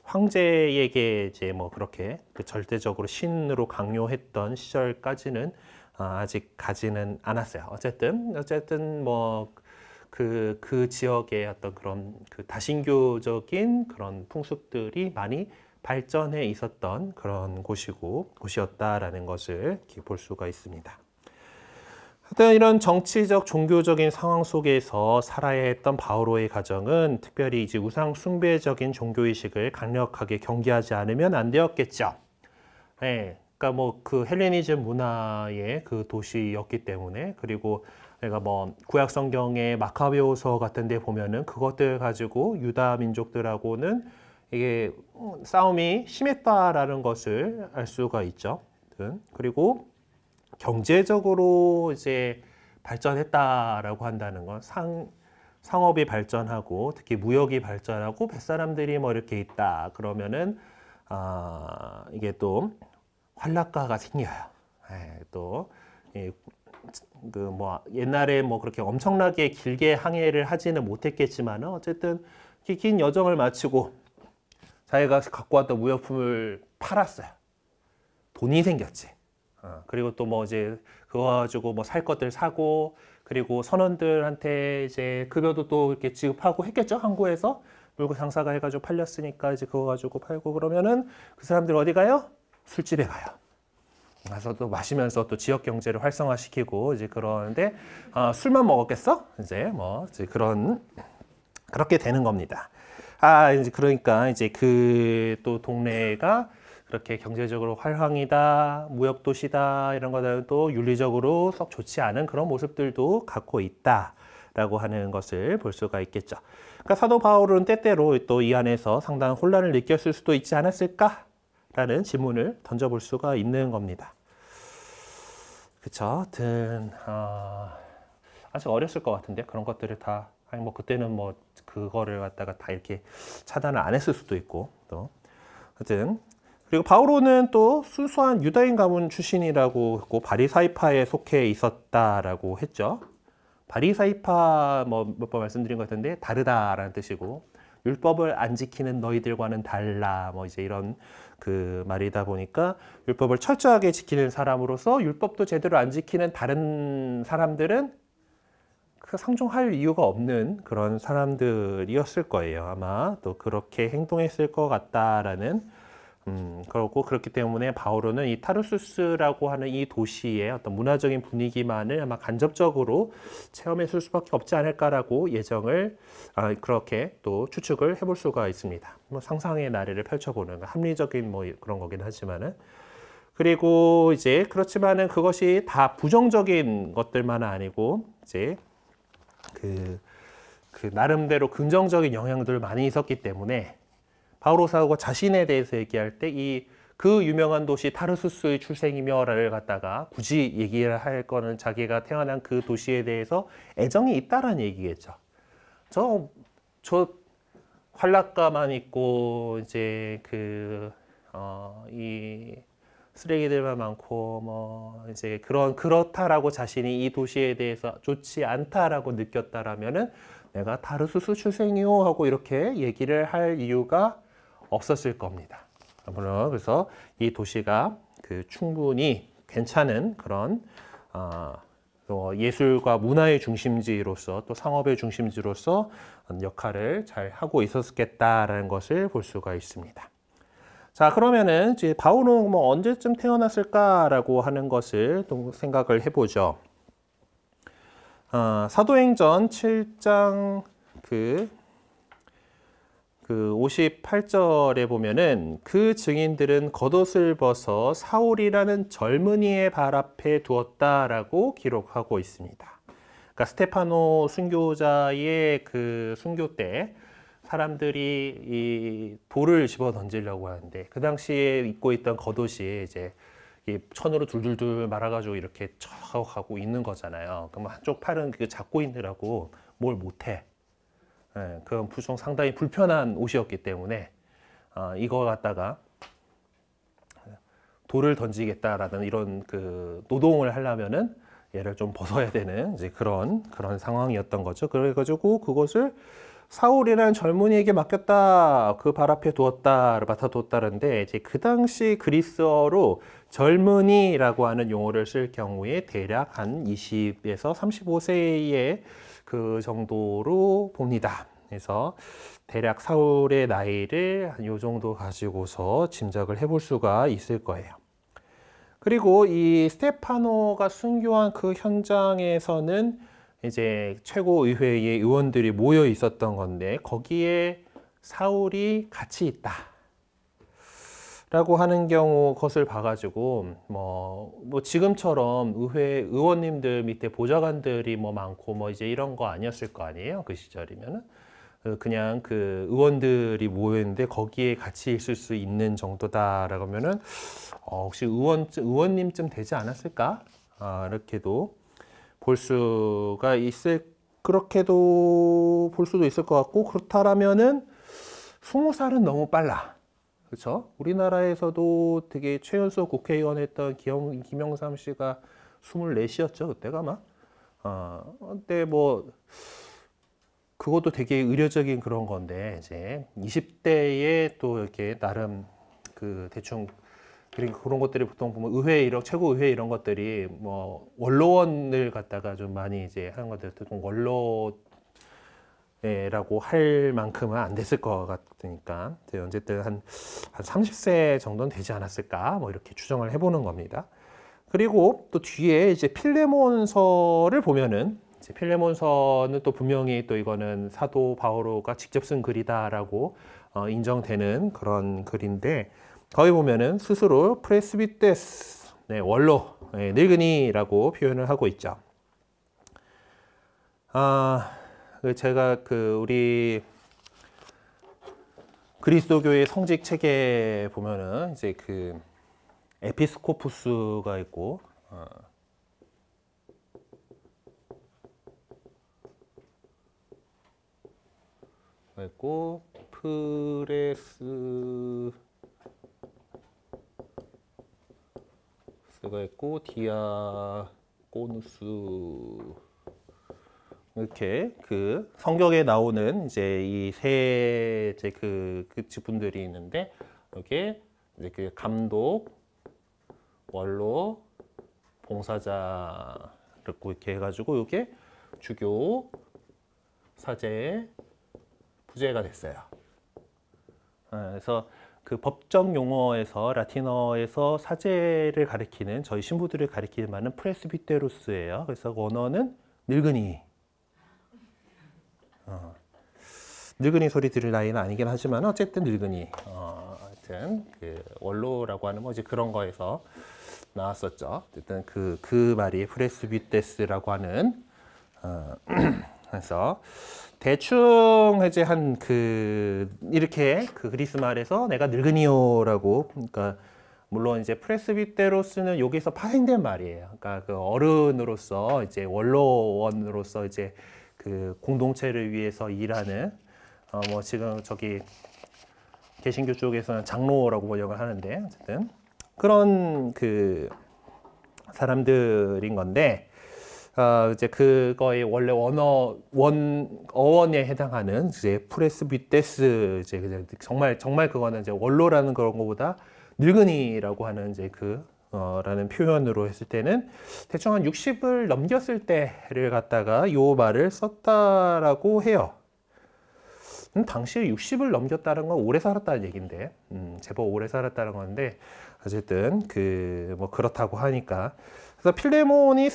황제에게 이제 뭐 그렇게 그 절대적으로 신으로 강요했던 시절까지는 아직 가지는 않았어요. 어쨌든 뭐 그 지역의 어떤 그런 그 다신교적인 그런 풍습들이 많이 발전해 있었던 그런 곳이었다라는 것을 이렇게 볼 수가 있습니다. 하여튼 이런 정치적, 종교적인 상황 속에서 살아야 했던 바오로의 가정은 특별히 이제 우상 숭배적인 종교의식을 강력하게 경계하지 않으면 안 되었겠죠. 네, 그러니까 뭐 그 헬레니즘 문화의 그 도시였기 때문에, 그리고 내가 뭐 구약 성경의 마카베오서 같은 데 보면은 그것들 가지고 유다 민족들하고는 이게 싸움이 심했다라는 것을 알 수가 있죠. 그리고 경제적으로 이제 발전했다라고 한다는 건 상업이 발전하고 특히 무역이 발전하고 뱃사람들이 뭐 이렇게 있다 그러면은 이게 또 활락가가 생겨요. 또 그 뭐 옛날에 뭐 그렇게 엄청나게 길게 항해를 하지는 못했겠지만 어쨌든 긴 여정을 마치고 자기가 갖고 왔던 무역품을 팔았어요. 돈이 생겼지. 그리고 또 뭐 이제 그거 가지고 뭐 살 것들 사고, 그리고 선원들한테 이제 급여도 또 이렇게 지급하고 했겠죠. 항구에서 물고 장사가 해가지고 팔렸으니까 이제 그거 가지고 팔고, 그러면은 그 사람들 어디 가요? 술집에 가요. 가서 또 마시면서 또 지역 경제를 활성화시키고 이제 그러는데, 술만 먹었겠어? 이제 뭐 이제 그렇게 되는 겁니다. 이제 그러니까 이제 그 또 동네가 그렇게 경제적으로 활황이다, 무역 도시다 이런 것들은 또 윤리적으로 썩 좋지 않은 그런 모습들도 갖고 있다라고 하는 것을 볼 수가 있겠죠. 그러니까 사도 바울은 때때로 또 이 안에서 상당한 혼란을 느꼈을 수도 있지 않았을까라는 질문을 던져볼 수가 있는 겁니다. 그쵸? 하여튼 아직 어렸을 것 같은데 그런 것들을 다, 아니 뭐 그때는 뭐 그거를 갖다가 다 이렇게 차단을 안 했을 수도 있고, 또 하여튼 그리고 바오로는 또 순수한 유다인 가문 출신이라고 했고 바리사이파에 속해 있었다라고 했죠. 바리사이파 뭐 몇 번 말씀드린 것 같은데 다르다라는 뜻이고, 율법을 안 지키는 너희들과는 달라 뭐 이제 이런 그 말이다 보니까, 율법을 철저하게 지키는 사람으로서 율법도 제대로 안 지키는 다른 사람들은 그 상종할 이유가 없는 그런 사람들이었을 거예요. 아마 또 그렇게 행동했을 것 같다라는 그렇기 때문에 바오로는 이 타르수스라고 하는 이 도시의 어떤 문화적인 분위기만을 아마 간접적으로 체험했을 수밖에 없지 않을까라고 그렇게 또 추측을 해볼 수가 있습니다. 뭐 상상의 나래를 펼쳐보는 합리적인 뭐 그런 거긴 하지만은, 그리고 이제 그렇지만은 그것이 다 부정적인 것들만은 아니고 이제 그 나름대로 긍정적인 영향들 많이 있었기 때문에 바오로 사도가 자신에 대해서 얘기할 때 이 그 유명한 도시 타르수스의 출생이며를 갖다가 굳이 얘기를 할 거는 자기가 태어난 그 도시에 대해서 애정이 있다라는 얘기겠죠. 저 활락가만 있고 이제 이 쓰레기들만 많고 뭐 이제 그렇다라고 자신이 이 도시에 대해서 좋지 않다라고 느꼈다라면은 내가 타르수스 출생이요 하고 이렇게 얘기를 할 이유가 없었을 겁니다. 물론 그래서 이 도시가 충분히 괜찮은 그런 또 예술과 문화의 중심지로서 또 상업의 중심지로서 역할을 잘 하고 있었겠다라는 것을 볼 수가 있습니다. 자, 그러면은 이제 바울은 뭐 언제쯤 태어났을까라고 하는 것을 또 생각을 해보죠. 사도행전 7장 58절에 보면은 그 증인들은 겉옷을 벗어 사울이라는 젊은이의 발 앞에 두었다라고 기록하고 있습니다. 그러니까 스테파노 순교자의 그 순교 때 사람들이 이 돌을 집어 던지려고 하는데 그 당시에 입고 있던 겉옷이 이제 천으로 둘둘둘 말아가지고 이렇게 쳐 하고 있는 거잖아요. 그럼 한쪽 팔은 잡고 있느라고 뭘 못해. 그건 상당히 불편한 옷이었기 때문에 이거 갖다가 돌을 던지겠다라는 이런 노동을 하려면은 얘를 좀 벗어야 되는 이제 그런 상황이었던 거죠. 그래가지고 그것을 사울이라는 젊은이에게 맡겼다, 그 발 앞에 맡아두었다는데 이제 그 당시 그리스어로 젊은이라고 하는 용어를 쓸 경우에 대략 한 20에서 35세의 그 정도로 봅니다. 그래서 대략 사울의 나이를 한 요 정도 가지고서 짐작을 해볼 수가 있을 거예요. 그리고 이 스테파노가 순교한 그 현장에서는 이제 최고의회의 의원들이 모여 있었던 건데 거기에 사울이 같이 있다 라고 하는 경우 것을 봐가지고 뭐 지금처럼 의회 의원님들 밑에 보좌관들이 뭐 많고 뭐 이제 이런 거 아니었을 거 아니에요. 그 시절이면은 그냥 그 의원들이 모여 있는데 거기에 같이 있을 수 있는 정도다라고 하면은 혹시 의원님쯤 되지 않았을까? 이렇게도 볼 수가 그렇게도 볼 수도 있을 것 같고, 그렇다라면은 20살은 너무 빨라. 그렇죠? 우리나라에서도 되게 최연소 국회의원 했던 김영삼 씨가 24이었죠. 그때가 아마. 근데 뭐 그것도 되게 의례적인 그런 건데 이제 20대에 또 이렇게 나름 대충 그런 것들이 보통 보면 최고의회 이런 것들이 뭐 원로원을 갖다가 좀 많이 이제 하는 것들 좀 원로라고 할 만큼은 안 됐을 것 같으니까 어쨌든 한 30세 정도는 되지 않았을까 뭐 이렇게 추정을 해보는 겁니다. 그리고 또 뒤에 이제 필레몬서를 보면은 이제 필레몬서는 또 분명히 또 이거는 사도 바오로가 직접 쓴 글이다라고 인정되는 그런 글인데. 거기 보면은 스스로 프레스비테스, 원로, 늙은이라고 표현을 하고 있죠. 제가 우리 그리스도교의 성직 책에 보면은 이제 에피스코푸스가 있고, 가 있고 디아코누스 이렇게 성경에 나오는 이제 이 세 이제 그 직분들이 있는데 여기에 이제 감독, 원로, 봉사자 이렇게 해가지고 이게 주교, 사제, 부제가 됐어요. 그래서 법정 용어에서 라틴어에서 사제를 가리키는 저희 신부들을 가리키는 말은 프레스비테루스예요. 그래서 원어는 늙은이. 늙은이 소리 들을 나이는 아니긴 하지만 어쨌든 늙은이. 하여튼 원로라고 하는 뭐 이제 그런 거에서 나왔었죠. 어쨌든 그 말이 프레스비테스라고 하는 그래서 대충 이제 이렇게 그리스 말에서 내가 늙은이요라고 그러니까 물론 이제 프레스비테로스는 여기서 파생된 말이에요. 그러니까 그 어른으로서 이제 원로원으로서 이제 그 공동체를 위해서 일하는 뭐 지금 저기 개신교 쪽에서는 장로라고 번역을 하는데 어쨌든 그런 그 사람들인 건데 이제 그거의 원래 어원에 해당하는 이제 프레스비테스 이제 그냥 정말 그거는 이제 원로라는 그런 것보다 늙은이라고 하는 이제 라는 표현으로 했을 때는 대충 한 60을 넘겼을 때를 갖다가 요 말을 썼다라고 해요. 당시에 60을 넘겼다는 건 오래 살았다는 얘기인데, 제법 오래 살았다는 건데, 어쨌든 뭐 그렇다고 하니까. 그래서 필레몬이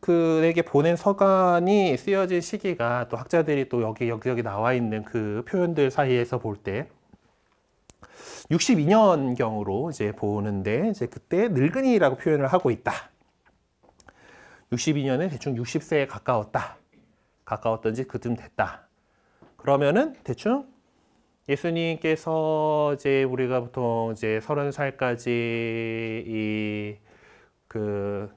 그에게 보낸 서간이 쓰여진 시기가 또 학자들이 또 여기 나와 있는 그 표현들 사이에서 볼 때 62년경으로 이제 보는데 이제 그때 늙은이라고 표현을 하고 있다. 62년에 대충 60세에 가까웠던지 그쯤 됐다. 그러면은 대충 예수님께서 이제 우리가 보통 이제 30살까지 그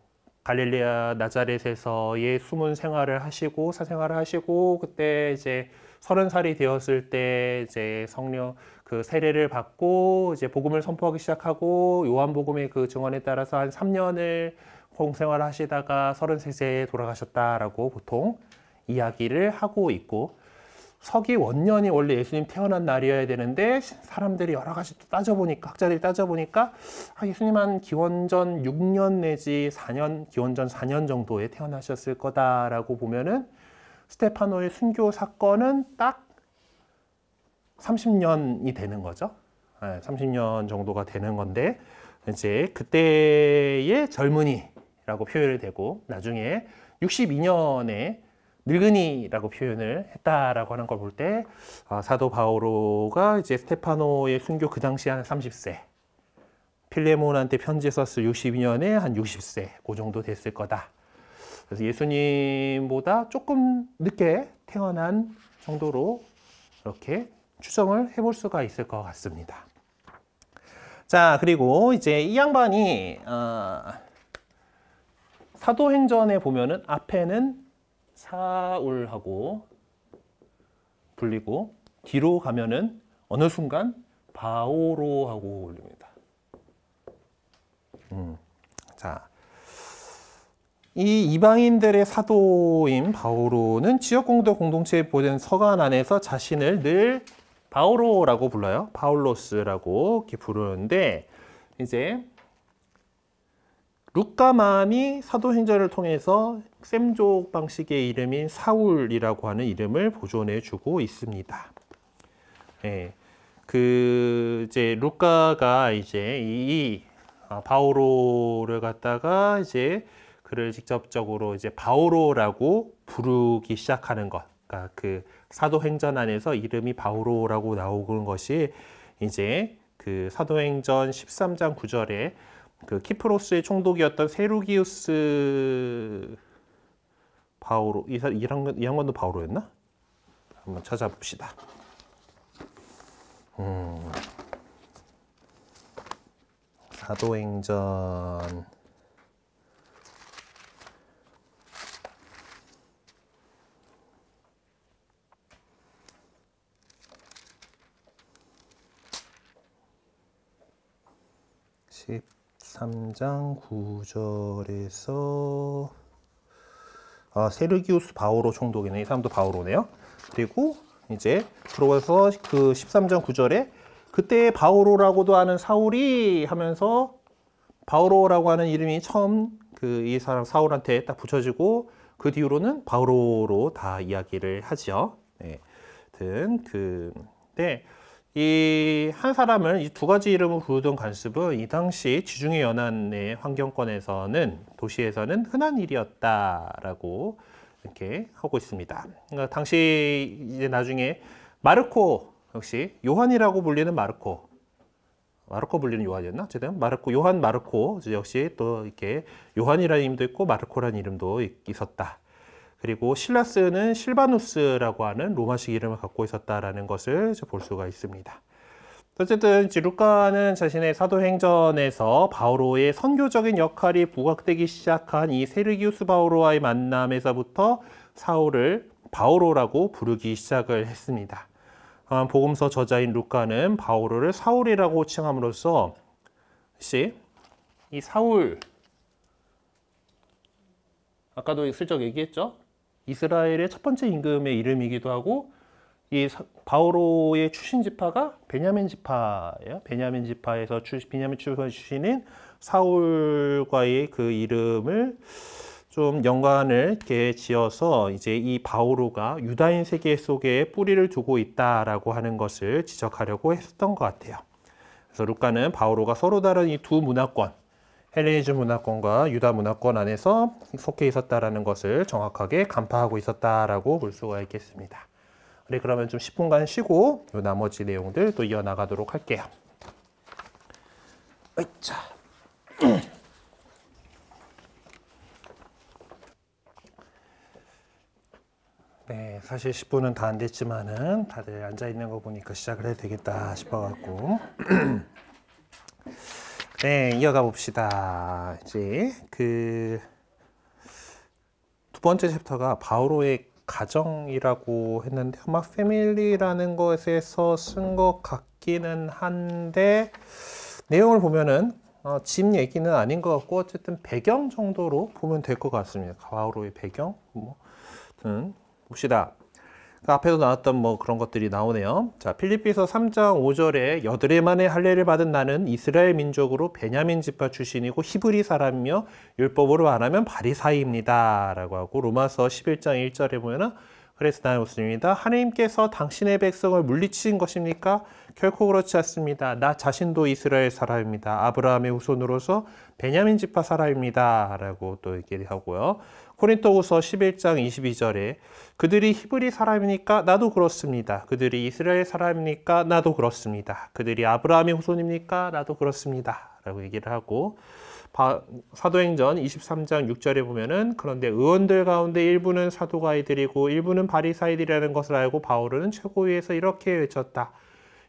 갈릴레아 나자렛에서의 숨은 생활을 하시고 사생활을 하시고 그때 이제 30살이 되었을 때 이제 성령 그 세례를 받고 이제 복음을 선포하기 시작하고 요한복음의 그 증언에 따라서 한 3년을 공생활을 하시다가 33세에 돌아가셨다라고 보통 이야기를 하고 있고 서기 원년이 원래 예수님 태어난 날이어야 되는데 사람들이 여러 가지 또 학자들이 따져보니까 예수님 한 기원전 6년 내지 4년, 기원전 4년 정도에 태어나셨을 거다라고 보면은 스테파노의 순교 사건은 딱 30년이 되는 거죠. 30년 정도가 되는 건데 이제 그때의 젊은이라고 표현이 되고 나중에 62년에 늙은이라고 표현을 했다라고 하는 걸 볼 때 사도 바오로가 이제 스테파노의 순교 그 당시에 한 30세, 필레몬한테 편지 썼을 62년에 한 60세 그 정도 됐을 거다. 그래서 예수님보다 조금 늦게 태어난 정도로 이렇게 추정을 해볼 수가 있을 것 같습니다. 자, 그리고 이제 이 양반이 사도행전에 보면은 앞에는 사울하고 불리고 뒤로 가면은 어느 순간 바오로하고 불립니다. 자, 이 이방인들의 사도인 바오로는 지역공동 공동체에 보낸 서간 안에서 자신을 늘 바오로라고 불러요. 파울로스라고 이렇게 부르는데 이제 루카만이 사도행전을 통해서 셈족 방식의 이름인 사울이라고 하는 이름을 보존해 주고 있습니다. 예, 이제 루카가 이제 이 바오로를 갖다가 이제 그를 직접적으로 이제 바오로라고 부르기 시작하는 것. 그러니까 그 사도행전 안에서 이름이 바오로라고 나오는 것이 이제 그 사도행전 13장 9절에 그 키프로스의 총독이었던 세루기우스 바오로 이 양반도 바오로였나? 한번 찾아봅시다. 사도행전 13장 9절에서 세르기우스 바오로 총독이네. 이 사람도 바오로네요. 그리고 이제 들어가서 그 13장 9절에 그때 바오로라고도 하는 사울이 하면서 바오로라고 하는 이름이 처음 이 사람 사울한테 딱 붙여지고 그 뒤로는 바오로로 다 이야기를 하죠. 네. 네. 이 한 사람을 이 두 가지 이름으로 부르던 관습은 이 당시 지중해 연안의 환경권에서는 도시에서는 흔한 일이었다라고 이렇게 하고 있습니다. 그러니까 당시 이제 나중에 마르코 역시 요한이라고 불리는 마르코 불리는 요한이었나? 어쨌든 요한 마르코 역시 또 이렇게 요한이라는 이름도 있고 마르코라는 이름도 있었다. 그리고 실라스는 실바누스라고 하는 로마식 이름을 갖고 있었다라는 것을 볼 수가 있습니다. 어쨌든 이제 루카는 자신의 사도행전에서 바오로의 선교적인 역할이 부각되기 시작한 이 세르기우스 바오로와의 만남에서부터 사울을 바오로라고 부르기 시작을 했습니다. 복음서 저자인 루카는 바오로를 사울이라고 칭함으로써 이 사울, 아까도 슬쩍 얘기했죠? 이스라엘의 첫 번째 임금의 이름이기도 하고 이 바오로의 출신 지파가 베냐민 지파예요. 베냐민 지파에서 베냐민 지파 출신인 사울과의 그 이름을 좀 연관을 이렇게 지어서 이제 이 바오로가 유다인 세계 속에 뿌리를 두고 있다라고 하는 것을 지적하려고 했었던 것 같아요. 그래서 루카는 바오로가 서로 다른 이 두 문화권, 헬레니즘 문화권과 유다 문화권 안에서 속해 있었다라는 것을 정확하게 간파하고 있었다라고 볼 수가 있겠습니다. 네, 그러면 좀 10분간 쉬고 요 나머지 내용들 또 이어나가도록 할게요. 으이차. 네, 사실 10분은 다 안 됐지만은 다들 앉아 있는 거 보니까 시작을 해도 되겠다 싶어갖고. 네, 이어가 봅시다. 이제 그 두 번째 챕터가 바오로의 가정이라고 했는데 아마 패밀리라는 것에서 쓴 것 같기는 한데 내용을 보면은 집 얘기는 아닌 것 같고 어쨌든 배경 정도로 보면 될 것 같습니다. 바오로의 배경 봅시다. 그 앞에도 나왔던 뭐 그런 것들이 나오네요. 자, 필립비서 3장 5절에 여드레 만에 할례를 받은 나는 이스라엘 민족으로 베냐민 지파 출신이고 히브리 사람이며 율법으로 말하면 바리사이입니다 라고 하고 로마서 11장 1절에 보면은 그래서 나는 묻습니다. 하나님께서 당신의 백성을 물리치신 것입니까? 결코 그렇지 않습니다. 나 자신도 이스라엘 사람입니다. 아브라함의 후손으로서 베냐민 지파 사람입니다 라고 또 얘기를 하고요. 고린도후서 11장 22절에 그들이 히브리 사람이니까 나도 그렇습니다. 그들이 이스라엘 사람이니까 나도 그렇습니다. 그들이 아브라함의 후손입니까? 나도 그렇습니다. 라고 얘기를 하고 사도행전 23장 6절에 보면은 그런데 의원들 가운데 일부는 사두가이들이고 일부는 바리사이들이라는 것을 알고 바오로는 최고위에서 이렇게 외쳤다.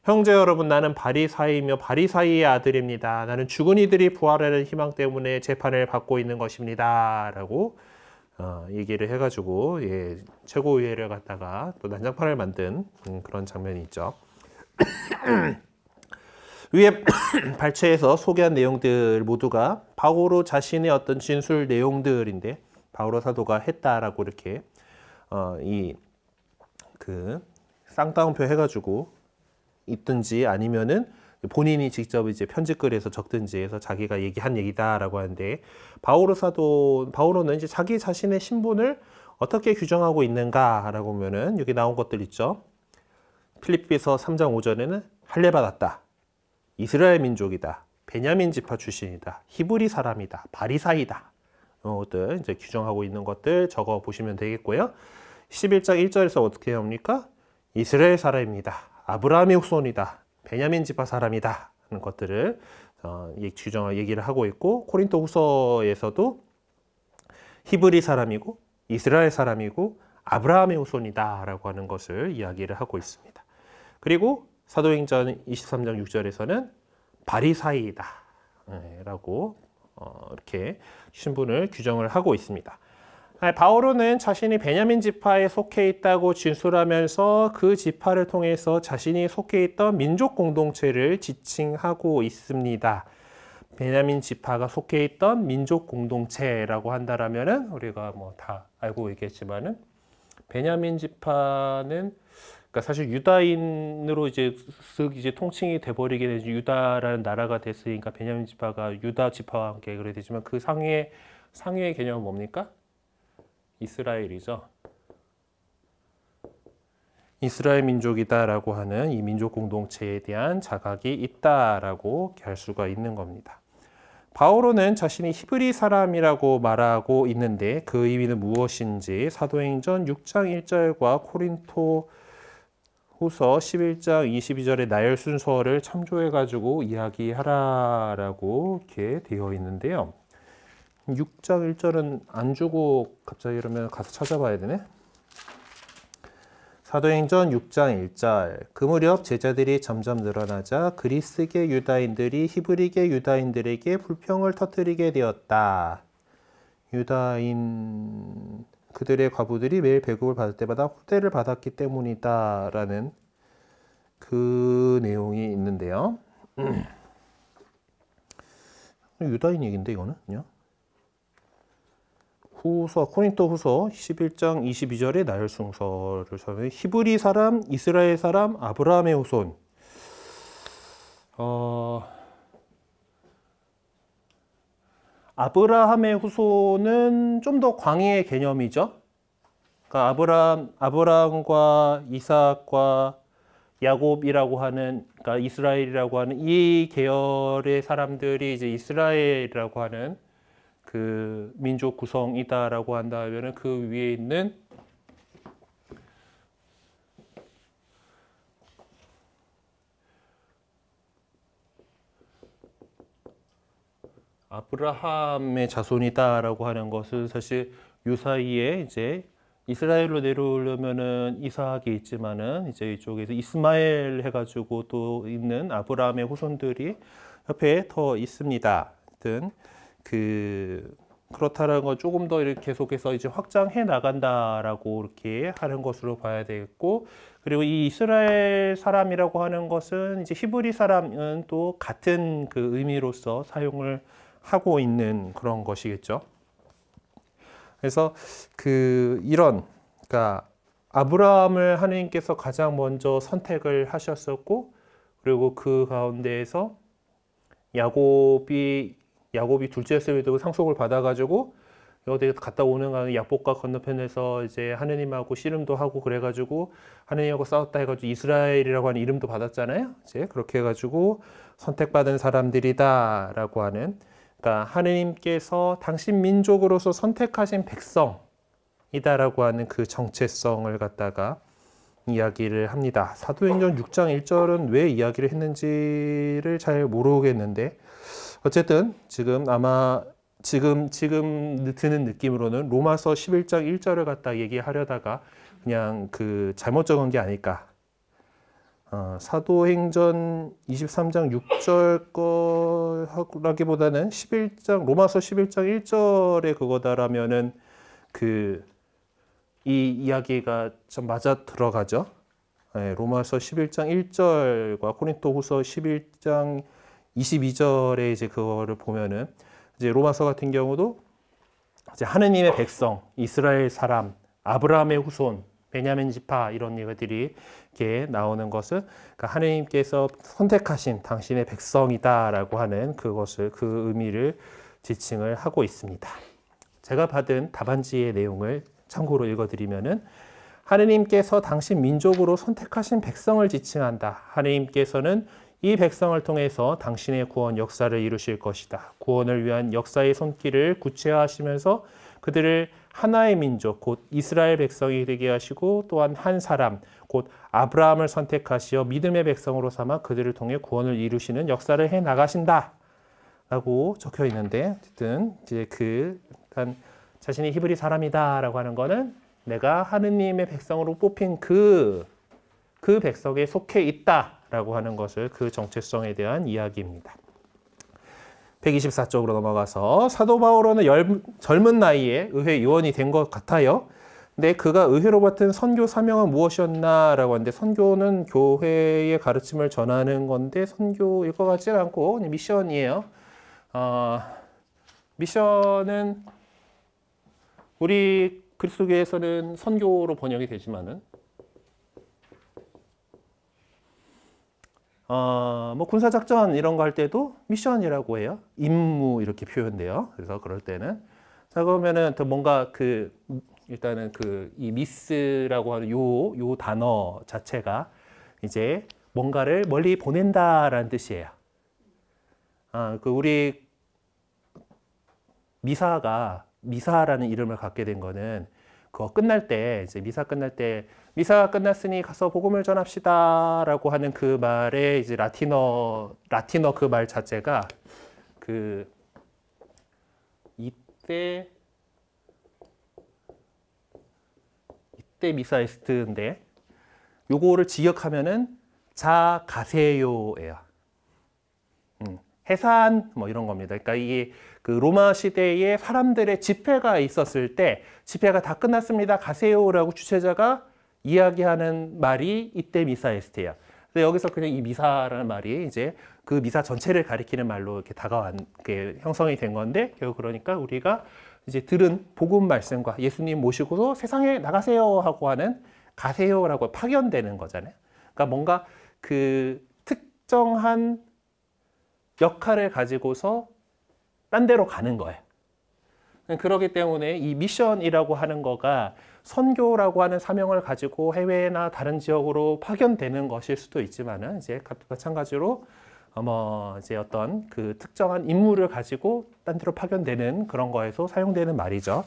형제 여러분, 나는 바리사이이며 바리사이의 아들입니다. 나는 죽은 이들이 부활하는 희망 때문에 재판을 받고 있는 것입니다. 라고 얘기를 해가지고 최고위회를 갖다가 또 난장판을 만든 그런 장면이 있죠. 위에 발췌해서 소개한 내용들 모두가 바오로 자신의 어떤 진술 내용들인데 바오로 사도가 했다라고 이렇게 쌍따옴표 해가지고 있든지 아니면은 본인이 직접 이제 편집글에서 적든지 해서 자기가 한 얘기다라고 하는데 바오로는 이제 자기 자신의 신분을 어떻게 규정하고 있는가라고 보면은 여기 나온 것들 있죠. 필립비서 3장 5절에는 할례 받았다. 이스라엘 민족이다. 베냐민 지파 출신이다. 히브리 사람이다. 바리사이다. 이런 것들 이제 규정하고 있는 것들 적어 보시면 되겠고요. 11장 1절에서 어떻게 합니까? 이스라엘 사람입니다. 아브라함의 후손이다. 베냐민 지파 사람이다 하는 것들을 얘기를 하고 있고 고린도 후서에서도 히브리 사람이고 이스라엘 사람이고 아브라함의 후손이다 라고 하는 것을 이야기를 하고 있습니다. 그리고 사도행전 23장 6절에서는 바리사이이다 라고 이렇게 신분을 규정을 하고 있습니다. 바오로는 자신이 베냐민 지파에 속해 있다고 진술하면서 그 지파를 통해서 자신이 속해 있던 민족 공동체를 지칭하고 있습니다. 베냐민 지파가 속해 있던 민족 공동체라고 한다라면은 우리가 뭐 다 알고 있겠지만은 베냐민 지파는 그러니까 사실 유다인으로 이제 통칭이 돼버리게 되죠. 유다라는 나라가 됐으니까 베냐민 지파가 유다 지파와 함께 그래 되지만 그 상위의 개념은 뭡니까? 이스라엘이죠. 이스라엘 민족이다라고 하는 이 민족 공동체에 대한 자각이 있다라고 할 수가 있는 겁니다. 바오로는 자신이 히브리 사람이라고 말하고 있는데 그 의미는 무엇인지 사도행전 6장 1절과 코린토 후서 11장 22절의 나열 순서를 참조해가지고 이야기하라라고 이렇게 되어 있는데요. 6장 1절은 안 주고 갑자기 이러면 가서 찾아봐야 되네. 사도행전 6장 1절. 그 무렵 제자들이 점점 늘어나자 그리스계 유다인들이 히브리계 유다인들에게 불평을 터뜨리게 되었다. 유다인 그들의 과부들이 매일 배급을 받을 때마다 후대를 받았기 때문이다 라는 그 내용이 있는데요. 유다인 얘기인데 이거는 그냥 코린토 후서 11장 22절의 나열순서를 전해 히브리 사람, 이스라엘 사람, 아브라함의 후손. 아브라함의 후손은 좀 더 광의의 개념이죠. 그러니까 아브라함과 이삭과 야곱이라고 하는, 그러니까 이스라엘이라고 하는 이 계열의 사람들이 이제 이스라엘이라고 하는 그 민족 구성이다라고 한다면은 그 위에 있는 아브라함의 자손이다라고 하는 것은 사실 요 사이에 이제 이스라엘로 내려오려면은 이삭이 있지만은 이제 이쪽에서 이스마엘 해가지고 또 있는 아브라함의 후손들이 옆에 더 있습니다. 하여튼 그렇다라는 건 조금 더 이렇게 계속해서 이제 확장해 나간다라고 이렇게 하는 것으로 봐야 되겠고, 그리고 이 이스라엘 사람이라고 하는 것은 이제 히브리 사람은 또 같은 그 의미로서 사용을 하고 있는 그런 것이겠죠. 그래서 그러니까 아브라함을 하나님께서 가장 먼저 선택을 하셨었고, 그리고 그 가운데에서 야곱이 둘째였음에도 상속을 받아가지고 어디 갔다 오는 가는 약복과 건너편에서 이제 하느님하고 씨름도 하고 그래가지고 하느님하고 싸웠다 해가지고 이스라엘이라고 하는 이름도 받았잖아요. 이제 그렇게 해가지고 선택받은 사람들이다라고 하는, 그러니까 하느님께서 당신 민족으로서 선택하신 백성이다라고 하는 그 정체성을 갖다가 이야기를 합니다. 사도행전 6장 1절은 왜 이야기를 했는지를 잘 모르겠는데, 어쨌든 지금 드는 느낌으로는 로마서 11장 1절을 갖다 얘기하려다가 그냥 잘못 적은 게 아닐까. 사도행전 23장 6절 거라기보다는 로마서 11장 1절의 그거다라면은 이 이야기가 좀 맞아 들어가죠. 네, 로마서 11장 1절과 코린토 후서 11장 22절에 이제 그거를 보면은 이제 로마서 같은 경우도 이제 하느님의 백성, 이스라엘 사람, 아브라함의 후손, 베냐민 지파 이런 얘기들이 이렇게 나오는 것은 그러니까 하느님께서 선택하신 당신의 백성이다라고 하는 그 의미를 지칭을 하고 있습니다. 제가 받은 답안지의 내용을 참고로 읽어드리면은 하느님께서 당신 민족으로 선택하신 백성을 지칭한다. 하느님께서는 이 백성을 통해서 당신의 구원 역사를 이루실 것이다. 구원을 위한 역사의 손길을 구체화하시면서 그들을 하나의 민족, 곧 이스라엘 백성이 되게 하시고 또한 한 사람, 곧 아브라함을 선택하시어 믿음의 백성으로 삼아 그들을 통해 구원을 이루시는 역사를 해 나가신다. 라고 적혀 있는데, 어쨌든 이제 일단 자신이 히브리 사람이다라고 하는 거는 내가 하느님의 백성으로 뽑힌 그 백성에 속해 있다라고 하는 것을 그 정체성에 대한 이야기입니다. 124쪽으로 넘어가서 사도 바울은 젊은 나이에 의회 요원이 된 것 같아요. 근데 그가 의회로 맡은 선교 사명은 무엇이었나라고 하는데, 선교는 교회의 가르침을 전하는 건데 선교일 것 같지는 않고 미션이에요. 미션은 우리 그리스도교에서는 선교로 번역이 되지만은 뭐 군사작전 이런 거 할 때도 미션이라고 해요. 임무 이렇게 표현돼요. 그래서 그럴 때는 자 그러면은 또 뭔가 일단은 이 미스라고 하는 요 단어 자체가 이제 뭔가를 멀리 보낸다라는 뜻이에요. 우리 미사라는 이름을 갖게 된 거는 그거 끝날 때 이제 미사가 끝났으니 가서 복음을 전합시다라고 하는 그 말에 이제 라틴어 그 말 자체가 이때 미사 에스트인데 요거를 직역하면은 자 가세요예요. 해산 뭐 이런 겁니다. 그러니까 이게 그 로마 시대에 사람들의 집회가 있었을 때 집회가 다 끝났습니다. 가세요라고 주최자가 이야기하는 말이 이때 미사에스테야. 근데 여기서 그냥 이 미사라는 말이 이제 그 미사 전체를 가리키는 말로 이렇게 이렇게 형성이 된 건데, 결국 그러니까 우리가 이제 들은 복음 말씀과 예수님 모시고서 세상에 나가세요 하고 하는 가세요라고 파견되는 거잖아요. 그러니까 뭔가 그 특정한 역할을 가지고서 딴 데로 가는 거예요. 그렇기 때문에 이 미션이라고 하는 거가 선교라고 하는 사명을 가지고 해외나 다른 지역으로 파견되는 것일 수도 있지만은 이제 마찬가지로 이제 어떤 그 특정한 임무를 가지고 딴 데로 파견되는 그런 거에서 사용되는 말이죠.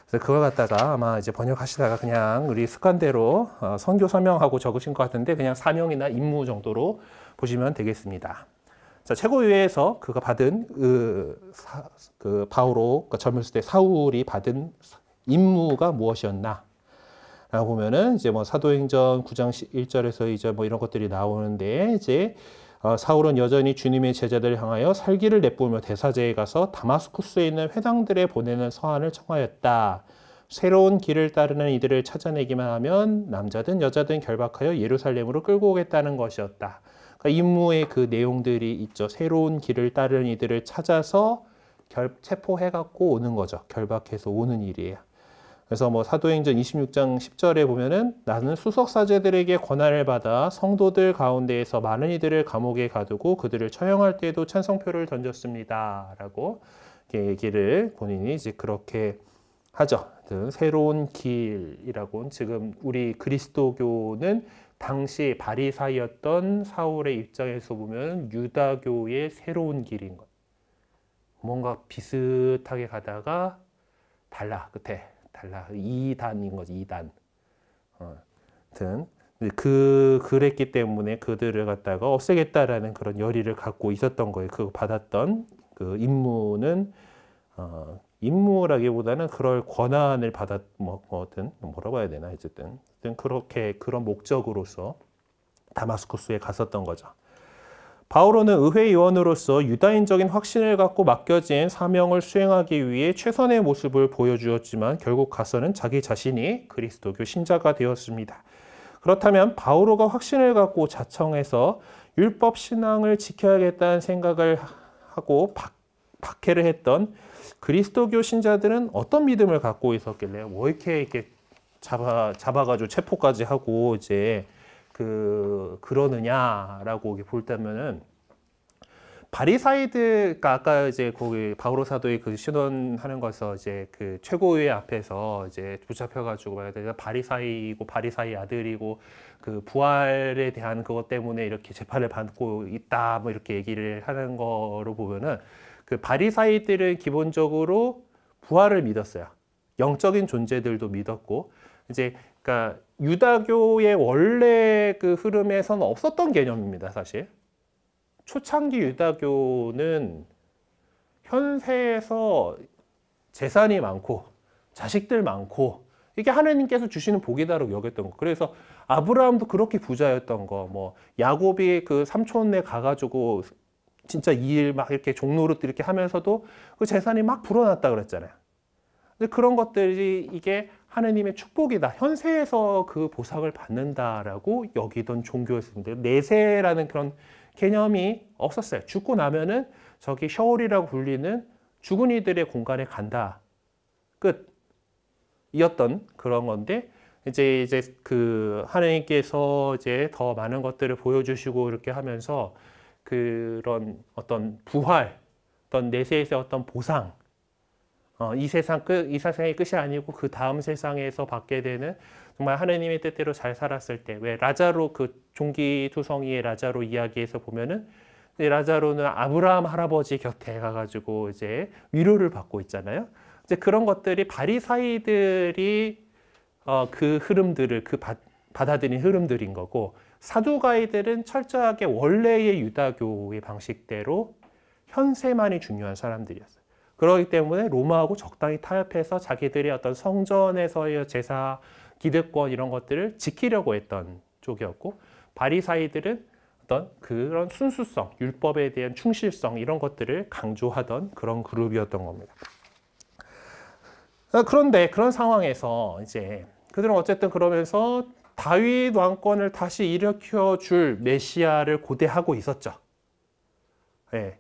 그래서 그걸 갖다가 아마 이제 번역하시다가 그냥 우리 습관대로 선교 사명하고 적으신 것 같은데 그냥 사명이나 임무 정도로 보시면 되겠습니다. 자, 최고위에서 그가 받은 그 바오로 젊었을 때 사울이 받은 임무가 무엇이었나? 라고 보면은 이제 뭐 사도행전 9장 1절에서 이제 뭐 이런 것들이 나오는데 이제 사울은 여전히 주님의 제자들을 향하여 살기를 내뿜으며 대사제에 가서 다마스쿠스에 있는 회당들에 보내는 서한을 청하였다. 새로운 길을 따르는 이들을 찾아내기만 하면 남자든 여자든 결박하여 예루살렘으로 끌고 오겠다는 것이었다. 그러니까 임무의 그 내용들이 있죠. 새로운 길을 따르는 이들을 찾아서 체포해갖고 오는 거죠. 결박해서 오는 일이에요. 그래서 뭐 사도행전 26장 10절에 보면은 나는 수석사제들에게 권한을 받아 성도들 가운데에서 많은 이들을 감옥에 가두고 그들을 처형할 때에도 찬성표를 던졌습니다. 라고 얘기를 본인이 이제 그렇게 하죠. 새로운 길이라고는 지금 우리 그리스도교는 당시 바리사이였던 사울의 입장에서 보면 유다교의 새로운 길인 것. 뭔가 비슷하게 가다가 달라. 끝에 달라. 2단인 거지. 2단. 그랬기 때문에 그들을 갖다가 없애겠다라는 그런 열의를 갖고 있었던 거예요. 그 받았던 그 임무는 임무라기보다는 그럴 권한을 뭐라고 해야 되나 어쨌든 그렇게 그런 목적으로서 다마스쿠스에 갔었던 거죠. 바오로는 의회의원으로서 유다인적인 확신을 갖고 맡겨진 사명을 수행하기 위해 최선의 모습을 보여주었지만 결국 가서는 자기 자신이 그리스도교 신자가 되었습니다. 그렇다면 바오로가 확신을 갖고 자청해서 율법 신앙을 지켜야겠다는 생각을 하고 박해를 했던 그리스도교 신자들은 어떤 믿음을 갖고 있었길래 뭐 이렇게 잡아가지고 체포까지 하고 이제 그러느냐라고 볼다면은 바리사이들, 그러니까 아까 이제 거기 바오로 사도의 그 신원하는 것에서 이제 그 최고의 앞에서 이제 붙잡혀가지고 말하자면 바리사이고 바리사이 아들이고 그 부활에 대한 그것 때문에 이렇게 재판을 받고 있다 뭐 이렇게 얘기를 하는 거로 보면은 그 바리사이들은 기본적으로 부활을 믿었어요. 영적인 존재들도 믿었고 이제 그러니까 유다교의 원래 그 흐름에서는 없었던 개념입니다, 사실. 초창기 유다교는 현세에서 재산이 많고 자식들 많고 이게 하나님께서 주시는 복이다라고 여겼던 거. 그래서 아브라함도 그렇게 부자였던 거. 뭐 야곱이 그 삼촌네 가가지고 진짜 이 일 막 이렇게 종노릇 이렇게 하면서도 그 재산이 막 불어났다 그랬잖아요. 근데 그런 것들이 이게 하느님의 축복이다. 현세에서 그 보상을 받는다라고 여기던 종교였습니다. 내세라는 그런 개념이 없었어요. 죽고 나면은 저기 셔올이라고 불리는 죽은 이들의 공간에 간다. 끝이었던 그런 건데 이제 그 하느님께서 이제 더 많은 것들을 보여주시고 이렇게 하면서 그런 어떤 부활, 어떤 내세에서의 어떤 보상, 이 세상의 끝이 아니고 그 다음 세상에서 받게 되는 정말 하느님의 뜻대로 잘 살았을 때, 왜 라자로 그 종기투성이의 라자로 이야기에서 보면은 라자로는 아브라함 할아버지 곁에 가가지고 이제 위로를 받고 있잖아요. 이제 그런 것들이 바리사이들이 그 흐름들을 받아들인 흐름들인 거고, 사두가이들은 철저하게 원래의 유다교의 방식대로 현세만이 중요한 사람들이었어요. 그렇기 때문에 로마하고 적당히 타협해서 자기들의 어떤 성전에서의 제사, 기득권 이런 것들을 지키려고 했던 쪽이었고, 바리사이들은 어떤 그런 순수성, 율법에 대한 충실성 이런 것들을 강조하던 그런 그룹이었던 겁니다. 그런데 그런 상황에서 이제 그들은 어쨌든 그러면서 다윗 왕권을 다시 일으켜 줄 메시아를 고대하고 있었죠. 예.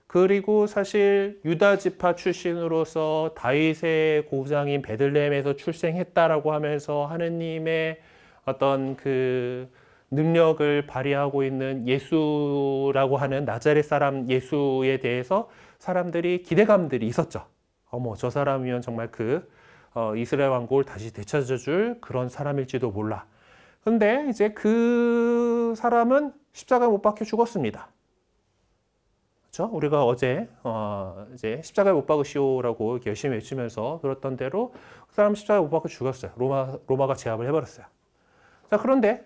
그리고 사실 유다 지파 출신으로서 다윗의 고장인 베들레헴에서 출생했다라고 하면서 하느님의 어떤 그 능력을 발휘하고 있는 예수라고 하는 나자렛 사람 예수에 대해서 사람들이 기대감들이 있었죠. 어머, 저 사람이면 정말 이스라엘 왕국을 다시 되찾아줄 그런 사람일지도 몰라. 근데 이제 그 사람은 십자가에 못 박혀 죽었습니다. 그렇죠? 우리가 어제 이제 십자가에 못 박으시오라고 이렇게 열심히 외치면서 들었던 대로 그 사람 십자가에 못 박혀 죽었어요. 로마가 제압을 해버렸어요. 자, 그런데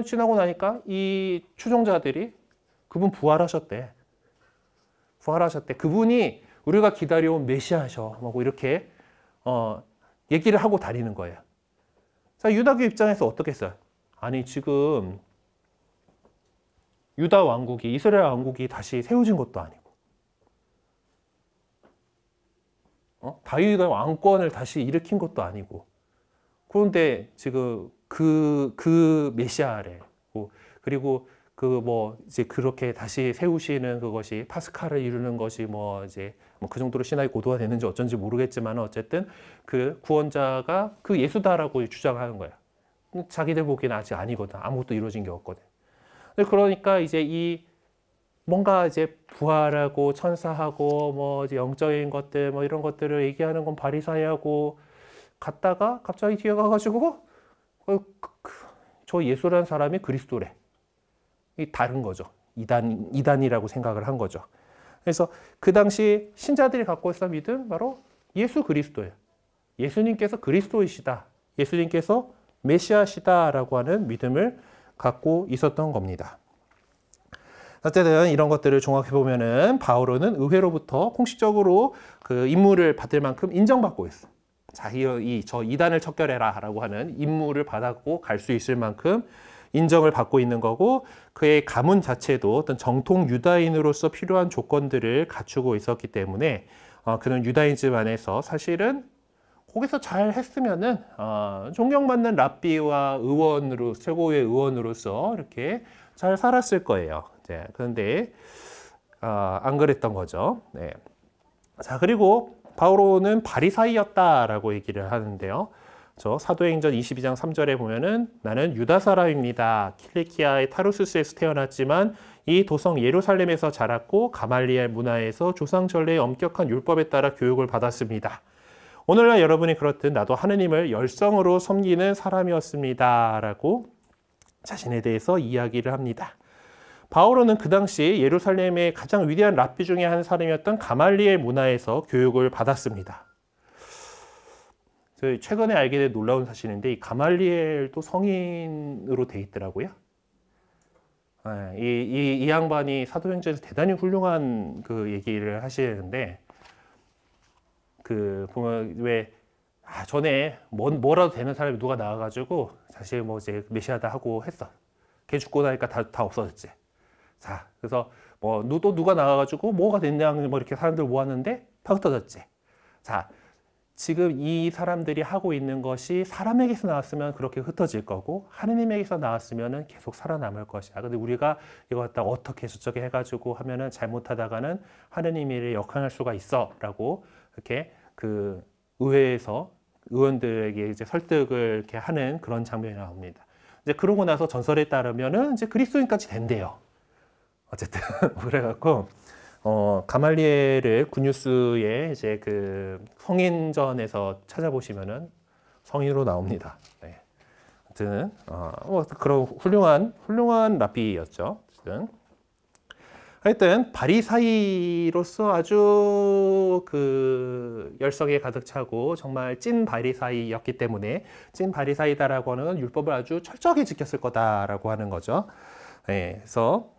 지나고 나니까 이 추종자들이 그분 부활하셨대. 그분이 우리가 기다려온 메시아셔. 뭐 이렇게 얘기를 하고 다니는 거예요. 자, 유다교 입장에서 어떻겠어요? 아니, 지금 유다 왕국이, 이스라엘 왕국이 다시 세워진 것도 아니고, 다윗의 왕권을 다시 일으킨 것도 아니고, 그런데 지금 그 메시아래. 그리고 이제 그렇게 다시 세우시는 그것이 파스카를 이루는 것이 이제 그 정도로 신학이 고도화 되는지 어쩐지 모르겠지만 어쨌든 그 구원자가 그 예수다라고 주장하는 거예요. 자기들 보기에는 아직 아니거든. 아무것도 이루어진 게 없거든. 그러니까 이제 뭔가 이제 부활하고 천사하고 이제 영적인 것들 이런 것들을 얘기하는 건 바리사이하고 갔다가 갑자기 뒤에 가가지고 저 예수라는 사람이 그리스도래. 다른 거죠. 이단이라고 생각을 한 거죠. 그래서 그 당시 신자들이 갖고 있었던 믿음 바로 예수 그리스도예요. 예수님께서 그리스도이시다. 예수님께서 메시아시다라고 하는 믿음을 갖고 있었던 겁니다. 어쨌든 이런 것들을 종합해 보면은 바오로는 의회로부터 공식적으로 그 임무를 받을 만큼 인정받고 있어. 자, 저 이단을 척결해라라고 하는 임무를 받았고 갈 수 있을 만큼 인정을 받고 있는 거고, 그의 가문 자체도 어떤 정통 유다인으로서 필요한 조건들을 갖추고 있었기 때문에 그는 유다인집 안에서 사실은 거기서 잘 했으면은 존경받는 랍비와 최고의 의원으로서 이렇게 잘 살았을 거예요. 네, 그런데 안 그랬던 거죠. 네. 자, 그리고 바오로는 바리사이였다라고 얘기를 하는데요. 사도행전 22장 3절에 보면은 나는 유다 사람입니다. 킬리키아의 타르수스에서 태어났지만 이 도성 예루살렘에서 자랐고 가말리엘 문화에서 조상 전례의 엄격한 율법에 따라 교육을 받았습니다. 오늘날 여러분이 그렇듯 나도 하느님을 열성으로 섬기는 사람이었습니다. 라고 자신에 대해서 이야기를 합니다. 바오로는 그 당시 예루살렘의 가장 위대한 랍비 중에 한 사람이었던 가말리엘 문화에서 교육을 받았습니다. 최근에 알게 된 놀라운 사실인데 이 가말리엘도 성인으로 돼 있더라고요. 이 양반이 사도행전에서 대단히 훌륭한 그 얘기를 하시는데 보면 전에 뭐라도 되는 사람이 누가 나와가지고 사실 이제 메시아다 하고 했어. 걔 죽고 나니까 다 없어졌지. 자, 그래서 또 누가 나와가지고 뭐가 됐냐 이렇게 사람들 모았는데 다 흩어졌지. 자, 지금 이 사람들이 하고 있는 것이 사람에게서 나왔으면 그렇게 흩어질 거고 하느님에게서 나왔으면 계속 살아남을 것이야. 근데 우리가 이거 갖다 어떻게 저렇게 해가지고 하면은 잘못하다가는 하느님이 역행할 수가 있어라고 이렇게 그 의회에서 의원들에게 이제 설득을 이렇게 하는 그런 장면이 나옵니다. 이제 그러고 나서 전설에 따르면은 이제 그리스도인까지 된대요. 어쨌든 그래갖고 가말리엘을 굿뉴스에 이제 그 성인전에서 찾아보시면은 성인으로 나옵니다. 네. 아무튼 그런 훌륭한 랍비였죠. 하여튼 바리사이로서 아주 그 열성에 가득 차고 정말 찐 바리사이였기 때문에 찐 바리사이다라고 하는 율법을 아주 철저하게 지켰을 거다라고 하는 거죠. 네, 그래서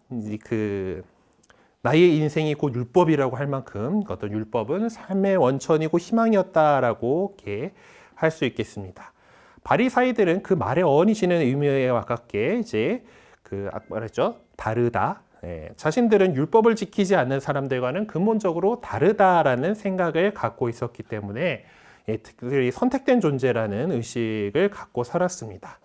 나의 인생이 곧 율법이라고 할 만큼 어떤 율법은 삶의 원천이고 희망이었다라고 이렇게 할 수 있겠습니다. 바리사이들은 그 말의 어원이 지닌 의미에 가깝게 이제 그 아까 말했죠. 다르다. 예, 자신들은 율법을 지키지 않는 사람들과는 근본적으로 다르다라는 생각을 갖고 있었기 때문에 예, 특별히 선택된 존재라는 의식을 갖고 살았습니다.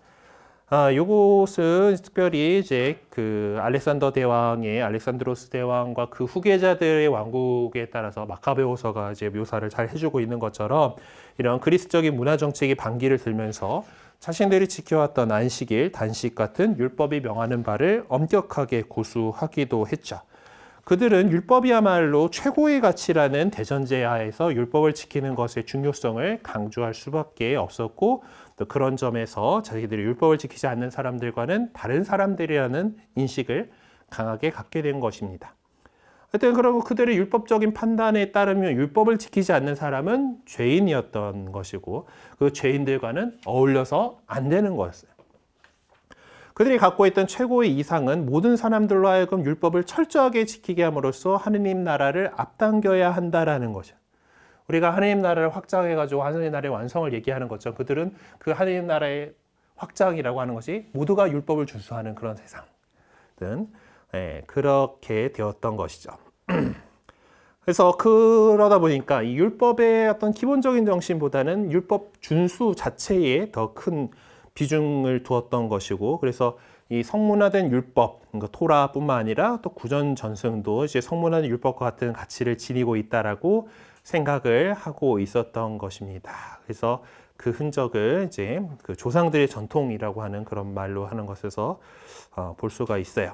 요것은 특별히 이제 그 알렉산드로스 대왕과 그 후계자들의 왕국에 따라서 마카베오서가 이제 묘사를 잘 해주고 있는 것처럼 이런 그리스적인 문화 정책이 반기를 들면서 자신들이 지켜왔던 안식일, 단식 같은 율법이 명하는 바를 엄격하게 고수하기도 했죠. 그들은 율법이야말로 최고의 가치라는 대전제 하에서 율법을 지키는 것의 중요성을 강조할 수밖에 없었고 또 그런 점에서 자기들이 율법을 지키지 않는 사람들과는 다른 사람들이라는 인식을 강하게 갖게 된 것입니다. 하여튼 그리고 그들의 율법적인 판단에 따르면 율법을 지키지 않는 사람은 죄인이었던 것이고 그 죄인들과는 어울려서 안 되는 거였어요. 그들이 갖고 있던 최고의 이상은 모든 사람들로 하여금 율법을 철저하게 지키게 함으로써 하느님 나라를 앞당겨야 한다라는 것이에요. 우리가 하느님 나라를 확장해가지고 하느님 나라의 완성을 얘기하는 것처럼 그들은 그 하느님 나라의 확장이라고 하는 것이 모두가 율법을 준수하는 그런 세상. 네, 그렇게 되었던 것이죠. 그래서 그러다 보니까 이 율법의 어떤 기본적인 정신보다는 율법 준수 자체에 더 큰 비중을 두었던 것이고 그래서 이 성문화된 율법, 그러니까 토라뿐만 아니라 또 구전 전승도 이제 성문화된 율법과 같은 가치를 지니고 있다라고 생각을 하고 있었던 것입니다. 그래서 그 흔적을 이제 그 조상들의 전통이라고 하는 그런 말로 하는 것에서 볼 수가 있어요.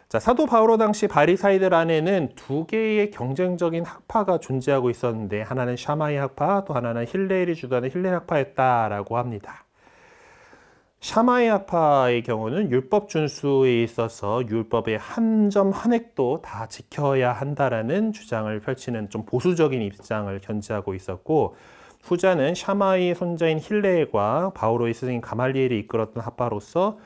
자, 사도 바오로 당시 바리사이들 안에는 두 개의 경쟁적인 학파가 존재하고 있었는데 하나는 샤마이 학파, 또 하나는 힐렐이 주도하는 힐렐 학파였다라고 합니다. 샤마이 학파의 경우는 율법 준수에 있어서 율법의 한 점 한 획도 다 지켜야 한다라는 주장을 펼치는 좀 보수적인 입장을 견지하고 있었고 후자는 샤마이의 손자인 힐렐과 바오로의 스승인 가말리엘이 이끌었던 학파로서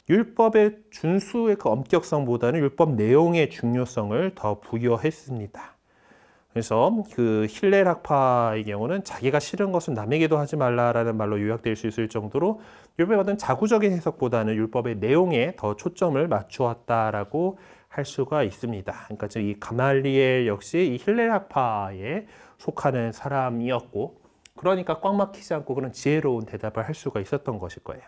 율법의 준수의 그 엄격성보다는 율법 내용의 중요성을 더 부여했습니다. 그래서 그 힐렐 학파의 경우는 자기가 싫은 것은 남에게도 하지 말라라는 말로 요약될 수 있을 정도로 율법의 어떤 자구적인 해석보다는 율법의 내용에 더 초점을 맞추었다라고 할 수가 있습니다. 그러니까 이 가말리엘 역시 이 힐렐 학파에 속하는 사람이었고 그러니까 꽉 막히지 않고 그런 지혜로운 대답을 할 수가 있었던 것일 거예요.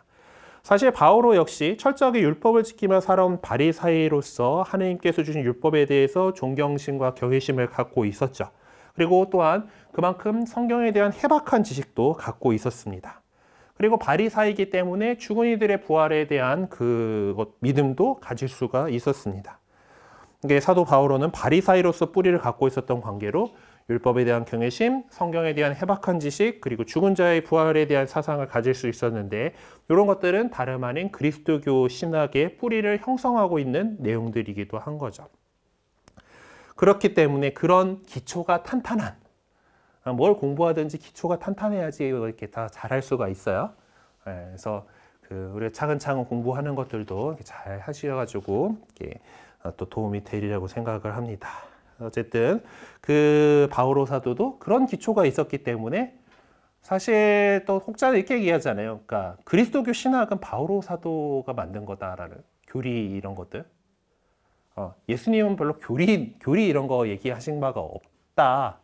사실 바오로 역시 철저하게 율법을 지키며 살아온 바리사이로서 하느님께서 주신 율법에 대해서 존경심과 경외심을 갖고 있었죠. 그리고 또한 그만큼 성경에 대한 해박한 지식도 갖고 있었습니다. 그리고 바리사이이기 때문에 죽은 이들의 부활에 대한 그 믿음도 가질 수가 있었습니다. 이게 사도 바오로는 바리사이로서 뿌리를 갖고 있었던 관계로 율법에 대한 경외심, 성경에 대한 해박한 지식, 그리고 죽은 자의 부활에 대한 사상을 가질 수 있었는데 이런 것들은 다름 아닌 그리스도교 신학의 뿌리를 형성하고 있는 내용들이기도 한 거죠. 그렇기 때문에 그런 기초가 탄탄한, 뭘 공부하든지 기초가 탄탄해야지 이렇게 다 잘할 수가 있어요. 그래서 우리가 차근차근 공부하는 것들도 잘 하셔가지고 또 도움이 되리라고 생각을 합니다. 어쨌든 그 바오로 사도도 그런 기초가 있었기 때문에 사실 또 혹자는 이렇게 얘기하잖아요. 그러니까 그리스도교 신학은 바오로 사도가 만든 거다라는 교리 이런 것들. 예수님은 별로 교리 이런 거 얘기하신 바가 없다.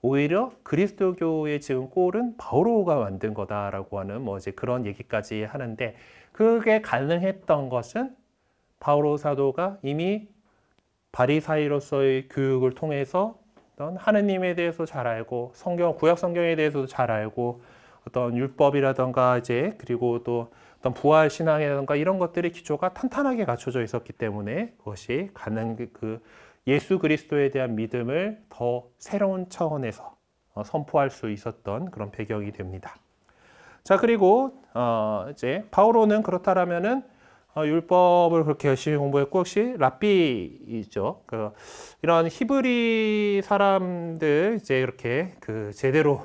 오히려 그리스도교의 지금 꼴은 바오로가 만든 거다라고 하는 뭐 이제 그런 얘기까지 하는데 그게 가능했던 것은 바오로 사도가 이미 바리사이로서의 교육을 통해서 어떤 하느님에 대해서 잘 알고 구약 성경에 대해서도 잘 알고 어떤 율법이라던가 이제 그리고 또 어떤 부활 신앙이라던가 이런 것들의 기초가 탄탄하게 갖춰져 있었기 때문에 그것이 그 예수 그리스도에 대한 믿음을 더 새로운 차원에서 선포할 수 있었던 그런 배경이 됩니다. 자, 그리고 이제 바오로는 그렇다라면은 율법을 그렇게 열심히 공부했고 혹시 랍비이죠. 이런 히브리 사람들 이제 이렇게 제대로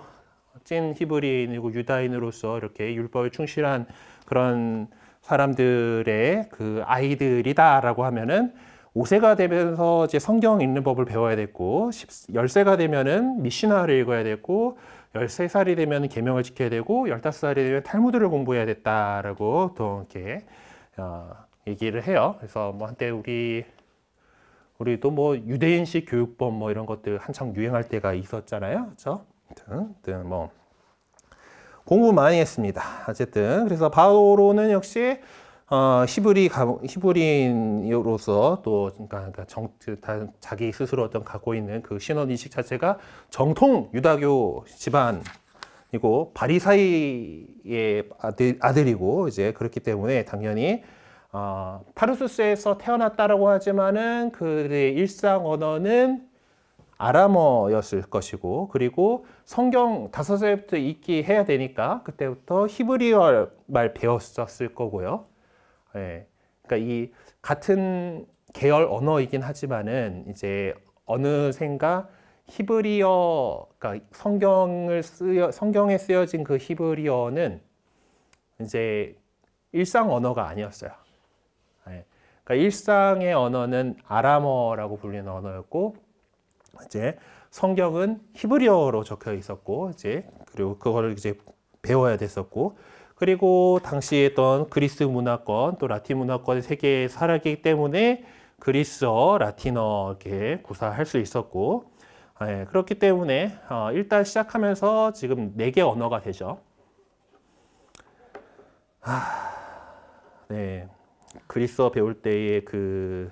찐 히브리인이고 유다인으로서 이렇게 율법에 충실한 그런 사람들의 아이들이다라고 하면은 5세가 되면서 이제 성경 읽는 법을 배워야 됐고 10세가 되면은 미시나를 읽어야 됐고 13살이 되면 계명을 지켜야 되고 15살이 되면 탈무드를 공부해야 됐다라고 또 이렇게 얘기를 해요. 그래서 뭐 한때 우리도 뭐 유대인식 교육법 뭐 이런 것들 한창 유행할 때가 있었잖아요. 그렇죠? 아무튼 뭐 공부 많이 했습니다. 어쨌든 그래서 바오로는 역시 히브리인으로서 또 그러니까 자기 스스로 어떤 갖고 있는 그 신원 인식 자체가 정통 유다교 집안이고 바리사이의 아들이고 이제 그렇기 때문에 당연히 타르수스에서 태어났다라고 하지만은 그의 일상 언어는 아람어였을 것이고, 그리고 성경 5살부터 읽기 해야 되니까 그때부터 히브리어 말 배웠었을 거고요. 예, 그러니까 이 같은 계열 언어이긴 하지만은 이제 어느샌가 히브리어, 그러니까 성경에 쓰여진 그 히브리어는 이제 일상 언어가 아니었어요. 예, 그러니까 일상의 언어는 아람어라고 불리는 언어였고, 이제 성경은 히브리어로 적혀 있었고, 이제 그리고 그거를 이제 배워야 됐었고, 그리고 당시에 있던 그리스 문화권 또 라틴 문화권 세계에 살았기 때문에 그리스어, 라틴어 이렇게 구사할 수 있었고, 예, 그렇기 때문에 일단 시작하면서 지금 4개 언어가 되죠. 네, 그리스어 배울 때의 그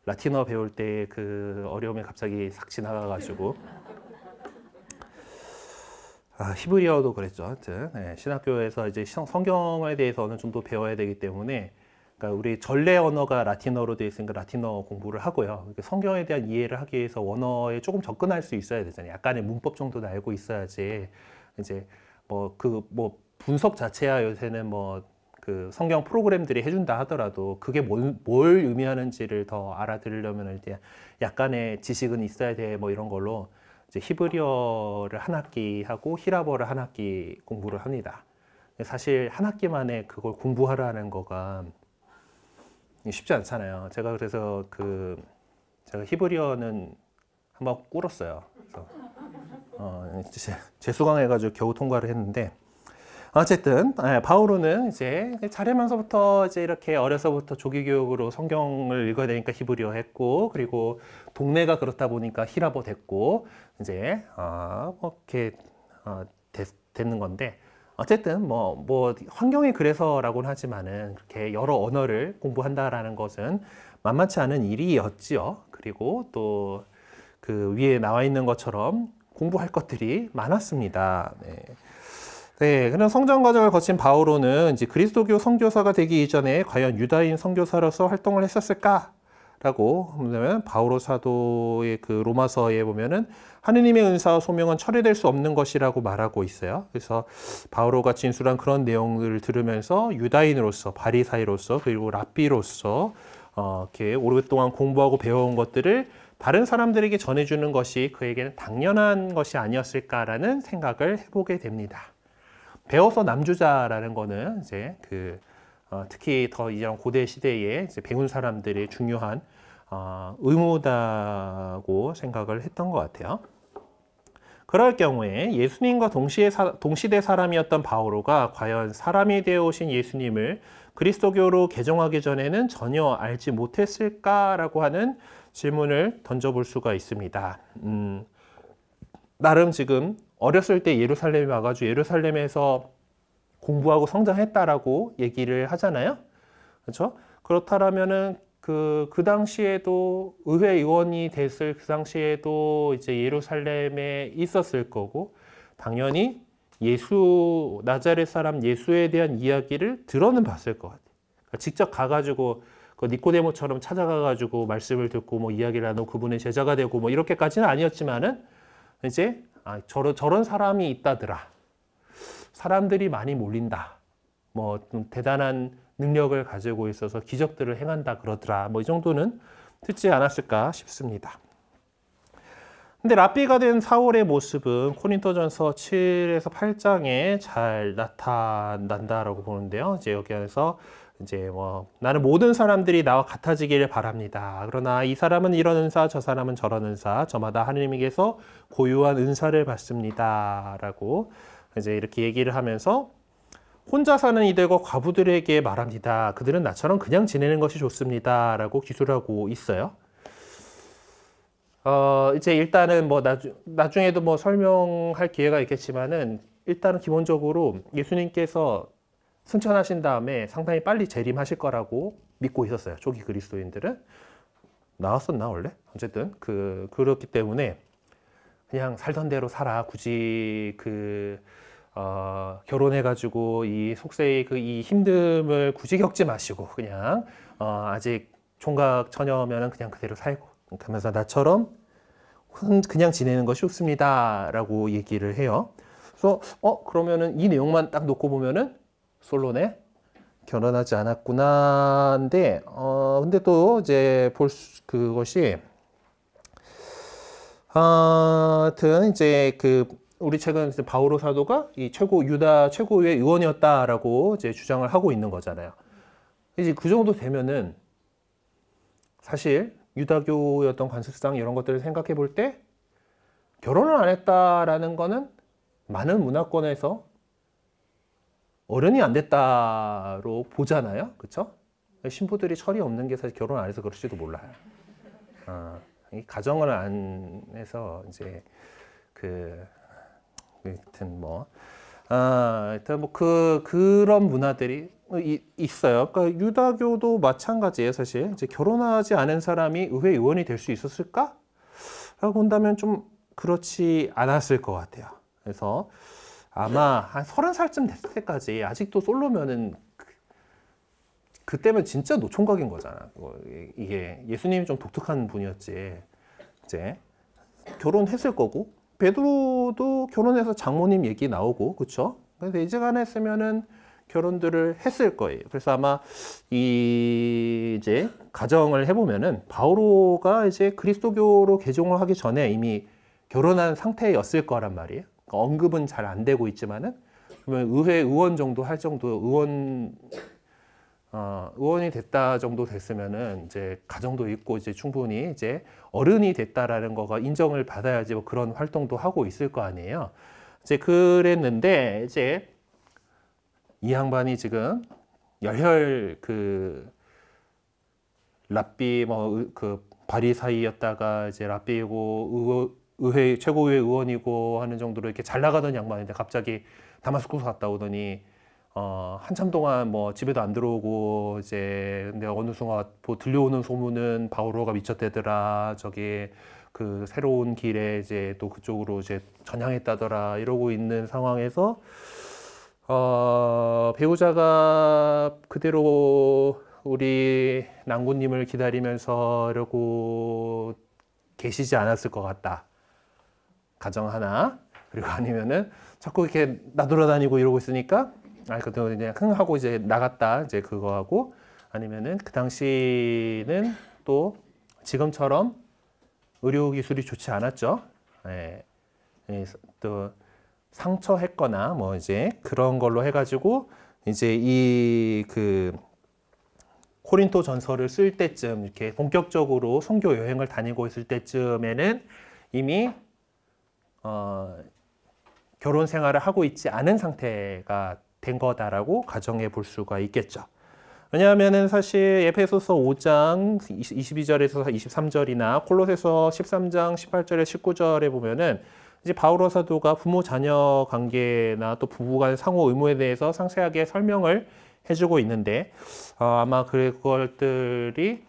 라틴어 배울 때의 그 어려움이 갑자기 싹 지나가가지고 히브리어도 그랬죠. 하여튼 네, 신학교에서 이제 성경에 대해서는 좀 더 배워야 되기 때문에, 그러니까 우리 전래 언어가 라틴어로 되어 있으니까 라틴어 공부를 하고요. 성경에 대한 이해를 하기 위해서 원어에 조금 접근할 수 있어야 되잖아요. 약간의 문법 정도는 알고 있어야지 이제 뭐 분석 자체야 요새는 뭐 그 성경 프로그램들이 해준다 하더라도 그게 뭘 의미하는지를 더 알아들으려면 이제 약간의 지식은 있어야 돼, 뭐 이런 걸로 이제 히브리어를 한 학기 하고 히라버를 한 학기 공부를 합니다. 사실 한 학기 만에 그걸 공부하라는 거가 쉽지 않잖아요. 제가 그래서 제가 히브리어는 한번 꿇었어요. 그래서 재수강해가지고 겨우 통과를 했는데, 어쨌든 바오로는 이제 자라면서부터 이제 이렇게 어려서부터 조기 교육으로 성경을 읽어야 되니까 히브리어 했고, 그리고 동네가 그렇다 보니까 히라버 됐고, 이제 뭐 이렇게 됐는 건데, 어쨌든 뭐 환경이 그래서라고는 하지만은 그렇게 여러 언어를 공부한다라는 것은 만만치 않은 일이었지요. 그리고 또 그 위에 나와 있는 것처럼 공부할 것들이 많았습니다. 네, 그런 성장 과정을 거친 바오로는 이제 그리스도교 선교사가 되기 이전에 과연 유다인 선교사로서 활동을 했었을까라고 하면, 바오로 사도의 그 로마서에 보면은 하느님의 은사와 소명은 철회될 수 없는 것이라고 말하고 있어요. 그래서 바오로가 진술한 그런 내용들을 들으면서 유다인으로서, 바리사이로서, 그리고 랍비로서 이렇게 오랫동안 공부하고 배워온 것들을 다른 사람들에게 전해주는 것이 그에게는 당연한 것이 아니었을까라는 생각을 해보게 됩니다. 배워서 남주자라는 거는 이제 특히 더 이전 고대 시대에 이제 배운 사람들의 중요한 의무다고 생각을 했던 것 같아요. 그럴 경우에 예수님과 동시대 사람이었던 바오로가 과연 사람이 되어 오신 예수님을 그리스도교로 개종하기 전에는 전혀 알지 못했을까라고 하는 질문을 던져볼 수가 있습니다. 나름 지금 어렸을 때 예루살렘에 와가지고 예루살렘에서 공부하고 성장했다라고 얘기를 하잖아요. 그렇죠? 그렇다면은 그 당시에도 의회 의원이 됐을 그 당시에도 이제 예루살렘에 있었을 거고, 당연히 나자렛 사람 예수에 대한 이야기를 들어는 봤을 것 같아요. 그러니까 직접 가가지고 그 니코데모처럼 찾아가가지고 말씀을 듣고 뭐 이야기를 나누고 그분의 제자가 되고 뭐 이렇게까지는 아니었지만은 이제 저런 사람이 있다더라. 사람들이 많이 몰린다. 뭐 좀 대단한 능력을 가지고 있어서 기적들을 행한다 그러더라. 뭐 이 정도는 듣지 않았을까 싶습니다. 근데 랍비가 된 사울의 모습은 코린토전서 7에서 8장에 잘 나타난다라고 보는데요. 이제 여기 안에서 이제 뭐 나는 모든 사람들이 나와 같아지기를 바랍니다. 그러나 이 사람은 이런 은사, 저 사람은 저런 은사, 저마다 하느님에게서 고유한 은사를 받습니다라고 이제 이렇게 얘기를 하면서 혼자 사는 이들과 과부들에게 말합니다. 그들은 나처럼 그냥 지내는 것이 좋습니다라고 기술하고 있어요. 이제 일단은 뭐 나중에도 뭐 설명할 기회가 있겠지만은 일단은 기본적으로 예수님께서 승천하신 다음에 상당히 빨리 재림하실 거라고 믿고 있었어요. 초기 그리스도인들은. 나왔었나 원래? 어쨌든 그렇기 때문에 그냥 살던 대로 살아. 굳이 결혼해가지고 이 속세의 이 힘듦을 굳이 겪지 마시고 그냥 아직 총각 처녀면은 그냥 그대로 살고 그러면서 나처럼 그냥 지내는 것이 좋습니다라고 얘기를 해요. 그래서 그러면은 이 내용만 딱 놓고 보면은 솔로네 결혼하지 않았구나. 근데 또 이제 그것이 하여튼 이제 우리 최근 이제 바오로 사도가 이 유다 최고의 의원이었다라고 이제 주장을 하고 있는 거잖아요. 이제 그 정도 되면은 사실 유다교였던 관습상 이런 것들을 생각해 볼 때 결혼을 안 했다라는 거는 많은 문화권에서 어른이 안 됐다로 보잖아요. 그렇죠? 신부들이 철이 없는 게 사실 결혼 안 해서 그럴지도 몰라요. 이 가정을 안 해서 이제 하여튼 그런 문화들이 있어요. 그러니까 유다교도 마찬가지예요. 사실 이제 결혼하지 않은 사람이 의회 의원이 될 수 있었을까? 라고 본다면 좀 그렇지 않았을 것 같아요. 그래서 아마 한 30살쯤 됐을 때까지 아직도 솔로면은 그때면 진짜 노총각인 거잖아. 이게 예수님이 좀 독특한 분이었지. 이제 결혼했을 거고 베드로도 결혼해서 장모님 얘기 나오고 그렇죠. 그래서 이제간 했으면은 결혼들을 했을 거예요. 그래서 아마 이제 가정을 해보면은 바오로가 이제 그리스도교로 개종을 하기 전에 이미 결혼한 상태였을 거란 말이에요. 그러니까 언급은 잘 안 되고 있지만은 그러면 의회 의원 정도 할 정도 의원이 됐다 정도 됐으면은 이제 가정도 있고 이제 충분히 이제 어른이 됐다라는 거가 인정을 받아야지 뭐 그런 활동도 하고 있을 거 아니에요. 이제 그랬는데 이제 이 양반이 지금 열혈 랍비 바리사이였다가 이제 랍비이고 의회 최고의 의원이고 하는 정도로 이렇게 잘 나가던 양반인데 갑자기 다마스코스 갔다 오더니 한참 동안 뭐 집에도 안 들어오고 이제 근데 어느 순간 뭐 들려오는 소문은 바오로가 미쳤대더라. 저기 새로운 길에 이제 또 그쪽으로 이제 전향했다더라. 이러고 있는 상황에서 배우자가 그대로 우리 낭군님을 기다리면서 이러고 계시지 않았을 것 같다. 가정 하나. 그리고 아니면은 자꾸 이렇게 나돌아다니고 이러고 있으니까 그때 이제 흥 하고 이제 나갔다. 이제 그거 하고 아니면은 그 당시는 또 지금처럼 의료 기술이 좋지 않았죠. 또 상처했거나 뭐 이제 그런 걸로 해가지고 이제 코린토 전서를 쓸 때쯤 이렇게 본격적으로 선교 여행을 다니고 있을 때쯤에는 이미 결혼 생활을 하고 있지 않은 상태가 된 거다라고 가정해 볼 수가 있겠죠. 왜냐하면은 사실 에베소서 5장 22절에서 23절이나 콜로새서 13장 18절에 19절에 보면은 이제 바오로 사도가 부모 자녀 관계나 또 부부 간 상호 의무에 대해서 상세하게 설명을 해주고 있는데 아마 그것들이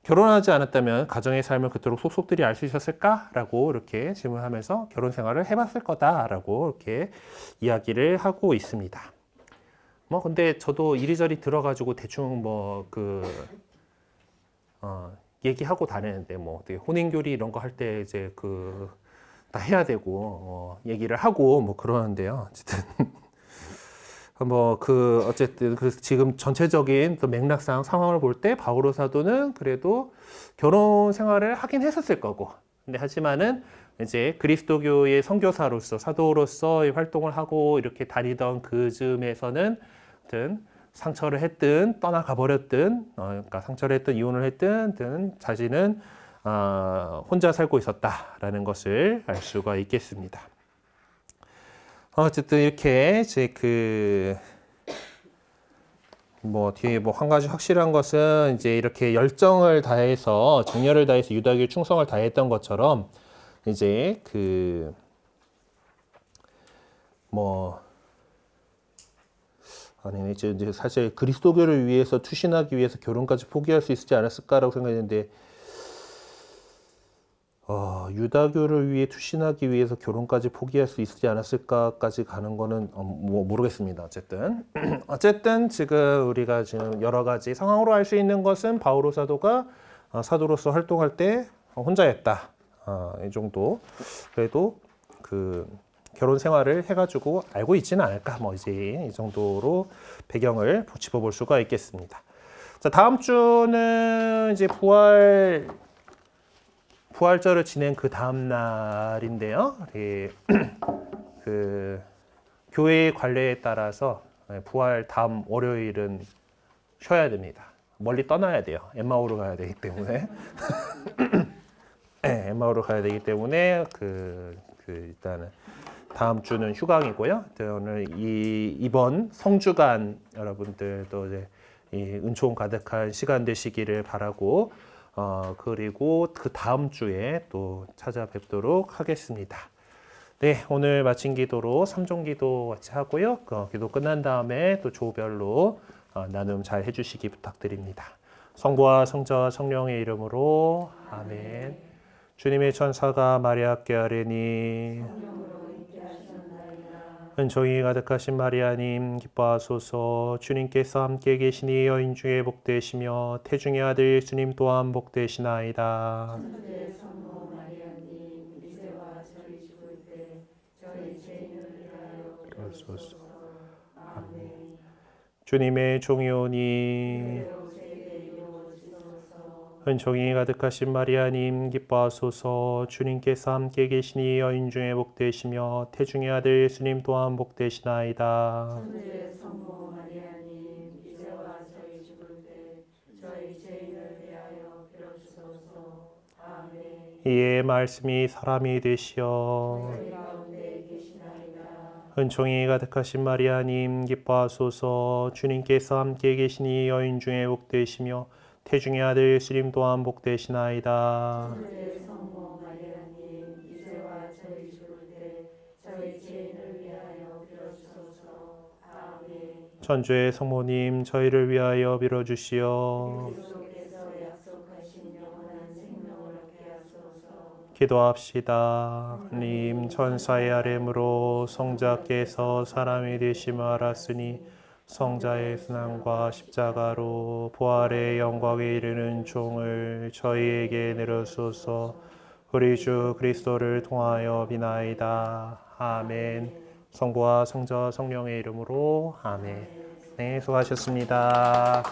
결혼하지 않았다면 가정의 삶을 그토록 속속들이 알 수 있었을까라고 이렇게 질문하면서 결혼 생활을 해봤을 거다라고 이렇게 이야기를 하고 있습니다. 뭐 근데 저도 이리저리 들어가지고 대충 얘기하고 다니는데 뭐 어떻게 혼인교리 이런 거 할 때 이제 다 해야 되고 얘기를 하고 뭐 그러는데요. 어쨌든 어쨌든 지금 전체적인 또 맥락상 상황을 볼 때 바오로 사도는 그래도 결혼 생활을 하긴 했었을 거고, 근데 하지만은 이제 그리스도교의 선교사로서 사도로서 활동을 하고 이렇게 다니던 그 즈음에서는 하여튼 상처를 했든 떠나가 버렸든 그러니까 상처를 했든 이혼을 했든 자신은 혼자 살고 있었다라는 것을 알 수가 있겠습니다. 어쨌든 이렇게 이제 뒤에 한 가지 확실한 것은 이제 이렇게 열정을 다해서 정열을 다해서 유다교에 충성을 다했던 것처럼 이제 이제 사실 그리스도교를 위해서 투신하기 위해서 결혼까지 포기할 수 있지 않았을까라고 생각했는데 유다교를 위해 투신하기 위해서 결혼까지 포기할 수 있지 않았을까까지 가는 거는 모르겠습니다. 어쨌든 지금 우리가 지금 여러 가지 상황으로 알 수 있는 것은 바오로 사도가 사도로서 활동할 때 혼자였다. 이 정도. 그래도 결혼 생활을 해가지고 알고 있지는 않을까. 이제 이 정도로 배경을 짚어볼 수가 있겠습니다. 자, 다음 주는 이제 부활절을 지낸 그 다음 날인데요. 교회의 관례에 따라서 부활 다음 월요일은 쉬어야 됩니다. 멀리 떠나야 돼요. 엠마오로 가야 되기 때문에. 네, 엠마오로 가야 되기 때문에 일단은 다음 주는 휴강이고요. 오늘 이번 성주간 여러분들도 이제 은총 가득한 시간 되시기를 바라고 그리고 그 다음 주에 또 찾아뵙도록 하겠습니다. 네, 오늘 마친 기도로 3종 기도 같이 하고요. 기도 끝난 다음에 또 조별로 나눔 잘 해주시기 부탁드립니다. 성부와 성자와 성령의 이름으로 아멘. 주님의 천사가 마리아께 아뢰니 은총이 가득하신 마리아님 기뻐하소서. 주님께서 함께 계시니 여인 중에 복되시며 태중의 아들 예수님 또한 복되시나이다. 그러소서. 아멘. 주님의 종이오니 은총이 가득하신 마리아님 기뻐하소서. 주님께서 함께 계시니 여인 중에 복되시며 태중의 아들 예수님 또한 복되시나이다. 천주의 성모 마리아님 이제와 저희 죽을 때 저희 죄인을 위하여 빌어주소서. 아멘. 이에 말씀이 사람이 되시어 저희 가운데 계시나이다. 은총이 가득하신 마리아님 기뻐하소서. 주님께서 함께 계시니 여인 중에 복되시며 태중의 아들 예수님 또한 복되시나이다. 천주의 성모 마리아님 이제와 저희 죽을 때 저희 죄인을 위하여 빌어주소서. 아멘. 천주의 성모님 저희를 위하여 빌어주시오. 그리스도께서 약속하신 영원한 생명을 얻게 하소서. 기도합시다. 하나님 천사의 아뢰므로 성자께서 사람이 되심을 알았으니 성자의 순환과 십자가로 부활의 영광에 이르는 종을 저희에게 내려소서. 우리 주 그리스도를 통하여 비나이다. 아멘. 성부와 성자와 성령의 이름으로 아멘. 네, 수고하셨습니다.